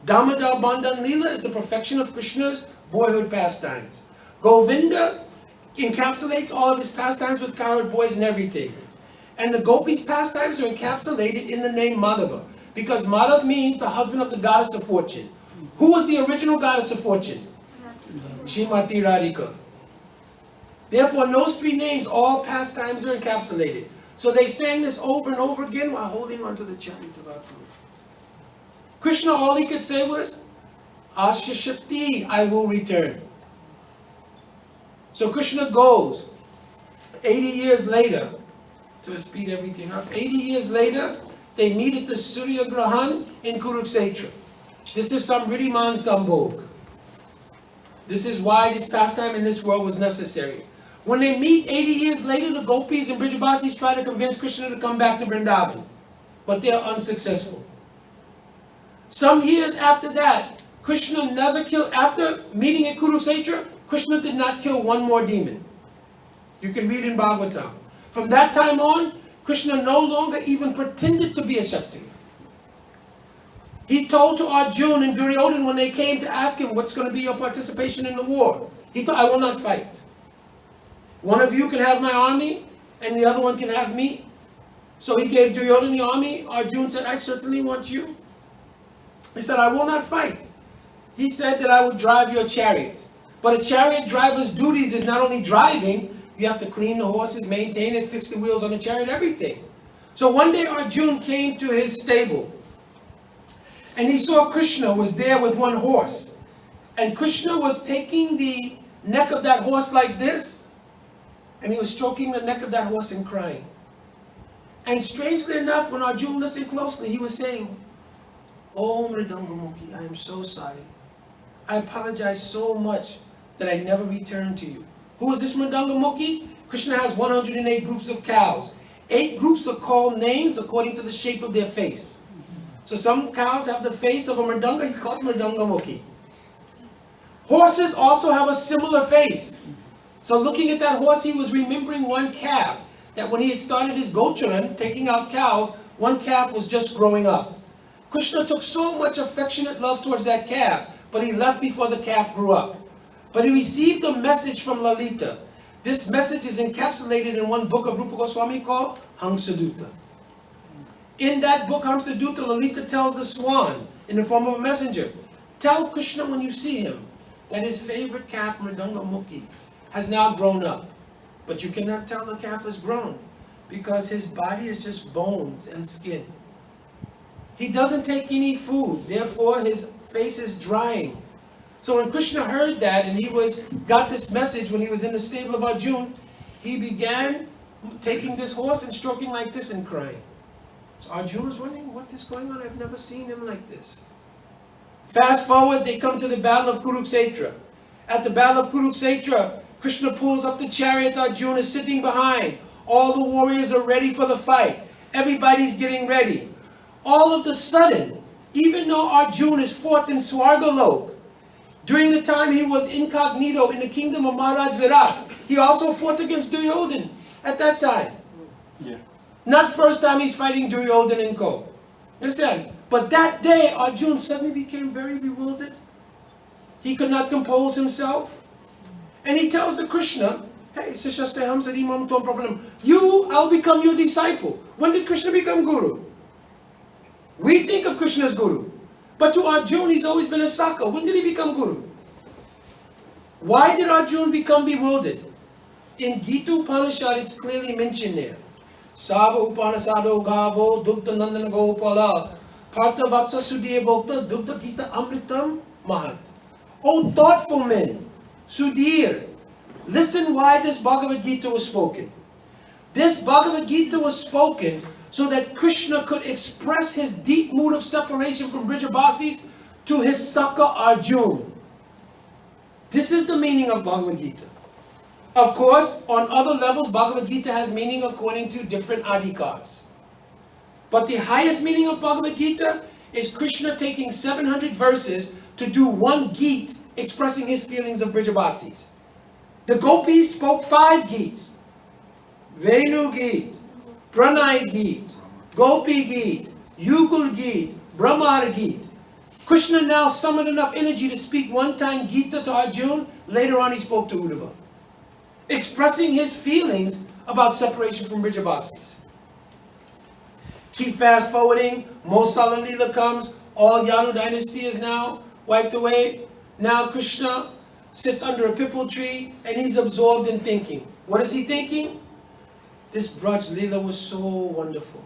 Speaker 3: Damodar Bandhan Leela is the perfection of Krishna's boyhood pastimes. Govinda encapsulates all of his pastimes with cowherd boys and everything. And the gopis' pastimes are encapsulated in the name Madhava. Because Madhav means the husband of the goddess of fortune. Who was the original goddess of fortune? Shrimati Radhika. Therefore, in those three names, all pastimes are encapsulated. So they sang this over and over again while holding onto the chariot of Akrura. Krishna, all he could say was, Asya Shakti, I will return. So Krishna goes. 80 years later, to speed everything up, 80 years later, they meet at the Surya Grahan in Kurukshetra. This is Samriddhiman Sambhog. This is why this pastime in this world was necessary. When they meet 80 years later, the gopis and Brijabasis try to convince Krishna to come back to Vrindavan. But they are unsuccessful. Some years after that, Krishna never killed, after meeting at Kurukshetra, Krishna did not kill one more demon. You can read in Bhagavatam. From that time on, Krishna no longer even pretended to be a Kshatriya. He told to Arjuna and Duryodhana when they came to ask him, what's going to be your participation in the war? He told, I will not fight. One of you can have my army, and the other one can have me. So he gave Duryodhana the army. Arjuna said, I certainly want you. He said, I will not fight. He said that I will drive your chariot. But a chariot driver's duties is not only driving, you have to clean the horses, maintain it, fix the wheels on the chariot, everything. So one day Arjuna came to his stable. And he saw Krishna was there with one horse. And Krishna was taking the neck of that horse like this. And he was stroking the neck of that horse and crying. And strangely enough, when Arjuna listened closely, he was saying, Oh Mridangamukhi, I am so sorry. I apologize so much that I never returned to you. Who is this Mridangamukhi? Krishna has 108 groups of cows. 8 groups are called names according to the shape of their face. So some cows have the face of a Mridanga, he called Mridangamukhi. Horses also have a similar face. So looking at that horse, he was remembering one calf, that when he had started his gocharan, taking out cows, one calf was just growing up. Krishna took so much affectionate love towards that calf, but he left before the calf grew up. But he received a message from Lalita. This message is encapsulated in one book of Rupa Goswami called Hamsadutta. In that book, Hamsadutta, Lalita tells the swan, in the form of a messenger, tell Krishna when you see him, that his favorite calf, Mridanga Mukhi, has now grown up. But you cannot tell the calf is grown, because his body is just bones and skin. He doesn't take any food, therefore his face is drying. So when Krishna heard that, and he got this message when he was in the stable of Arjuna, he began taking this horse and stroking like this and crying. So Arjuna was wondering, what is going on? I've never seen him like this. Fast forward, they come to the battle of Kurukshetra. At the battle of Kurukshetra, Krishna pulls up the chariot, Arjuna is sitting behind. All the warriors are ready for the fight. Everybody's getting ready. All of a sudden, even though Arjuna is fought in Swargalok, during the time he was incognito in the kingdom of Maharaj Virat, he also fought against Duryodhan at that time.
Speaker 7: Yeah.
Speaker 3: Not first time he's fighting Duryodhan and co. Understand? But that day, Arjuna suddenly became very bewildered. He could not compose himself. And he tells the Krishna, hey, I'll become your disciple. When did Krishna become Guru? We think of Krishna as Guru. But to Arjuna, he's always been a Saka. When did he become Guru? Why did Arjuna become bewildered? In Gita Upanishad, it's clearly mentioned there. Sava Upanasado Gavo Dukta Nandana Gopala Partha Vatsa Sudhiya Bhokta Dukta Gita Amritam Mahat. O thoughtful men, Sudhir, listen why this Bhagavad Gita was spoken. This Bhagavad Gita was spoken so that Krishna could express his deep mood of separation from Brijabasis to his Saka Arjuna. This is the meaning of Bhagavad Gita. Of course, on other levels, Bhagavad Gita has meaning according to different adhikars. But the highest meaning of Bhagavad Gita is Krishna taking 700 verses to do one Gita expressing his feelings of Brijabasis. The gopis spoke 5 Gits. Venu Gita, Pranay Gita, Gopi Gita, Yugul Gita, Brahmar Gita. Krishna now summoned enough energy to speak one time Gita to Arjuna. Later on he spoke to Uddhava, expressing his feelings about separation from Brijabasis. Keep fast forwarding. Mosala Leela comes. All Yadu dynasty is now wiped away. Now Krishna sits under a pipal tree and he's absorbed in thinking. What is he thinking? This Braj Leela was so wonderful.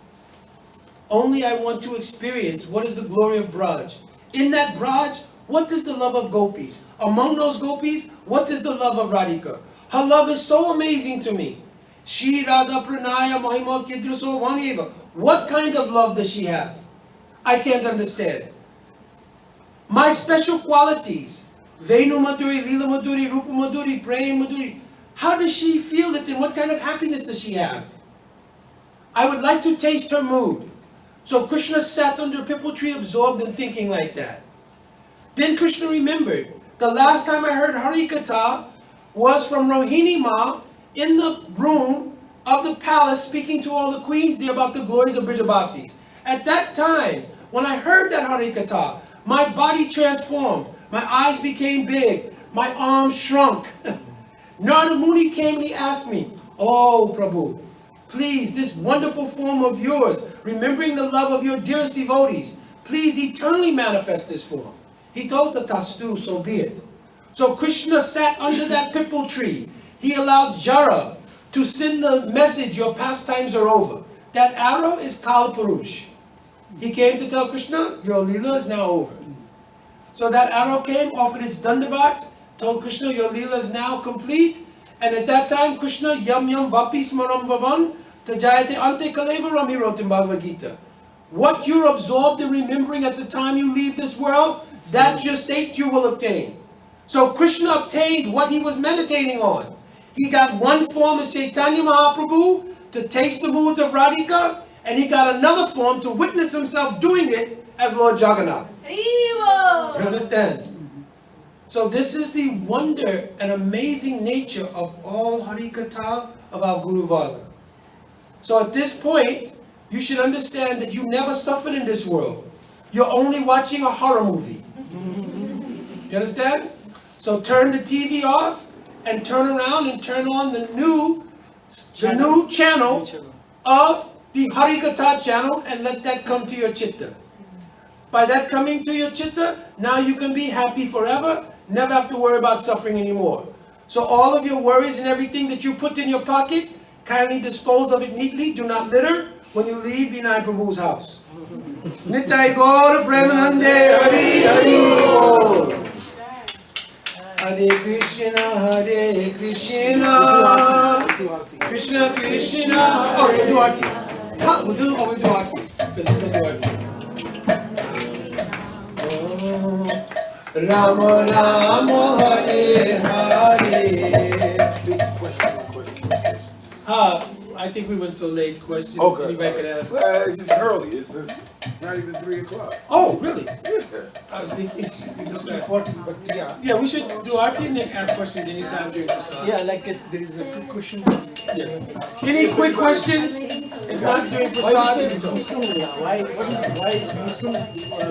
Speaker 3: Only I want to experience what is the glory of Braj. In that Braj, what is the love of gopis? Among those gopis, what is the love of Radhika? Her love is so amazing to me. Shri Radha Pranaya Mahima Kidraso Vaneva. What kind of love does she have? I can't understand. My special qualities, Venu Madhuri, Leela Madhuri, Rupa Madhuri, Prem Madhuri. How does she feel it and what kind of happiness does she have? I would like to taste her mood. So Krishna sat under a pipal tree absorbed in thinking like that. Then Krishna remembered, the last time I heard Harikatha was from Rohini Ma in the room of the palace speaking to all the queens there about the glories of Brijabasis. At that time, when I heard that Harikatha, my body transformed. My eyes became big. My arms shrunk. Narada Muni came and he asked me, oh Prabhu, please, this wonderful form of yours, remembering the love of your dearest devotees, please eternally manifest this form. He told the Tastu, so be it. So Krishna sat under that pipal tree. He allowed Jara to send the message, your pastimes are over. That arrow is Kal Purush. He came to tell Krishna, your Leela is now over. So that arrow came, offered its dandavat, told Krishna, your Leela is now complete. And at that time, Krishna, Yam Yam Vapi Smaram Vavan, Tajayate Ante Kalevaram, he wrote in Bhagavad Gita. What you're absorbed in remembering at the time you leave this world, that's your state you will obtain. So Krishna obtained what he was meditating on. He got one form as Chaitanya Mahaprabhu to taste the moods of Radhika, and he got another form to witness himself doing it as Lord Jagannath. You understand? So this is the wonder and amazing nature of all Harikatha of our Guru Varga. So at this point, you should understand that you never suffered in this world. You're only watching a horror movie. You understand? So turn the TV off and turn around and turn on the new channel of the Harikatha channel and let that come to your chitta. By that coming to your chitta, now you can be happy forever, never have to worry about suffering anymore. So all of your worries and everything that you put in your pocket, kindly dispose of it neatly, do not litter when you leave Vinay Prabhu's house. Nitai Gaur Premanande Hari Hari Bol. Hare Krishna, Krishna Krishna. Oh, we do Aarti. Huh, we do Aarti. Because we do Aarti. Rama Rama Hare Hare. I think we went so late. Questions?
Speaker 9: Okay.
Speaker 3: Anybody could ask?
Speaker 9: Well, it's just early. It's just not even 3 o'clock.
Speaker 3: Oh, really?
Speaker 9: Yeah.
Speaker 3: I was thinking.
Speaker 7: But yeah,
Speaker 3: Yeah, we should do our team and ask questions anytime during Prasad.
Speaker 7: yeah, like there is a quick question.
Speaker 3: Yes. Any quick questions? If not during Prasad,
Speaker 7: Why is Muslim? Why is Muslim?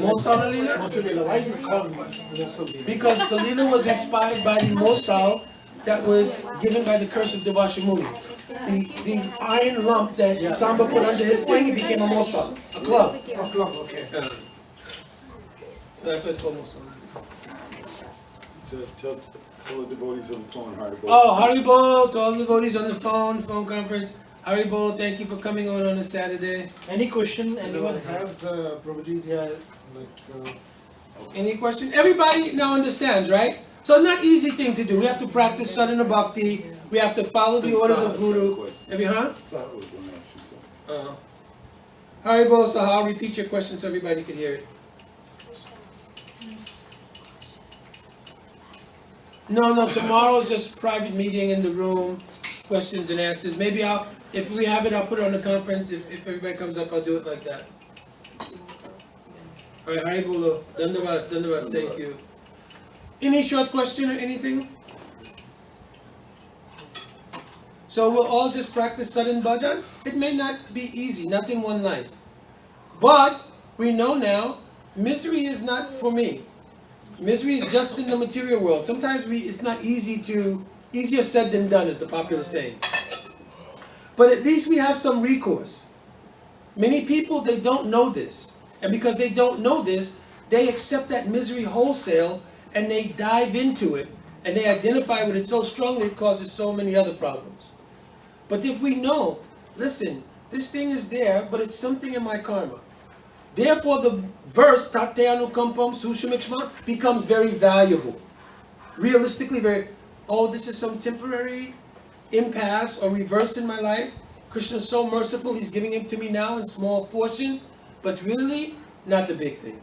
Speaker 3: Mosal Lila?
Speaker 7: Why is it called Muslim?
Speaker 3: Because the Lila was inspired by the Mosal that was given by the curse of Devashamuni. The iron lump that Samba put under his thing, it became a Mosal, a club.
Speaker 7: Okay.
Speaker 3: So that's why it's called Mosal.
Speaker 9: Tell the devotees on the phone how to go.
Speaker 3: Oh, Haribol, to all the devotees on the phone conference. Haribol, thank you for coming on a Saturday.
Speaker 7: Any question anyone has, Prabhuji's here, like,
Speaker 3: Any question? Everybody now understands, right? So not easy thing to do. We have to practice sadhana bhakti. We have to follow the orders of Guru. Every, huh?
Speaker 9: Sahar was going to ask you something.
Speaker 3: Haribol Sahar, repeat your question so everybody can hear it. No, tomorrow's just private meeting in the room, questions and answers. Maybe if we have it, I'll put it on the conference. If everybody comes up, I'll do it like that. All right, Haribol, Dandavas, thank you. Any short question or anything? So we'll all just practice sadhan bhajan? It may not be easy, not in one life. But we know now, misery is not for me. Misery is just in the material world. Sometimes it's not easier said than done, is the popular saying. But at least we have some recourse. Many people, they don't know this. And because they don't know this, they accept that misery wholesale and they dive into it and they identify with it so strongly it causes so many other problems. But if we know, listen, this thing is there, but it's something in my karma. Therefore, the verse, Tatyanukampam Sushumikshma, becomes very valuable. Realistically, this is some temporary impasse or reverse in my life. Krishna is so merciful, he's giving it to me now in small portion, but really, not the big thing.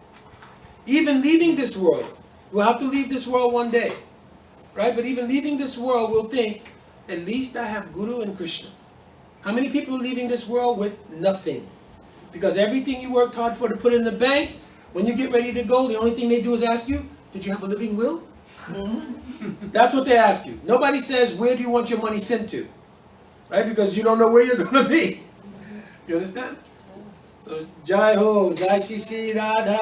Speaker 3: Even leaving this world, we'll have to leave this world one day, right? But even leaving this world, we'll think, at least I have Guru and Krishna. How many people are leaving this world with nothing? Because everything you worked hard for to put in the bank, when you get ready to go, the only thing they do is ask you, did you have a living will? That's what they ask you. Nobody says, where do you want your money sent to? Right? Because you don't know where you're going to be. You understand? So, Jai Ho, Jai Shri Radha.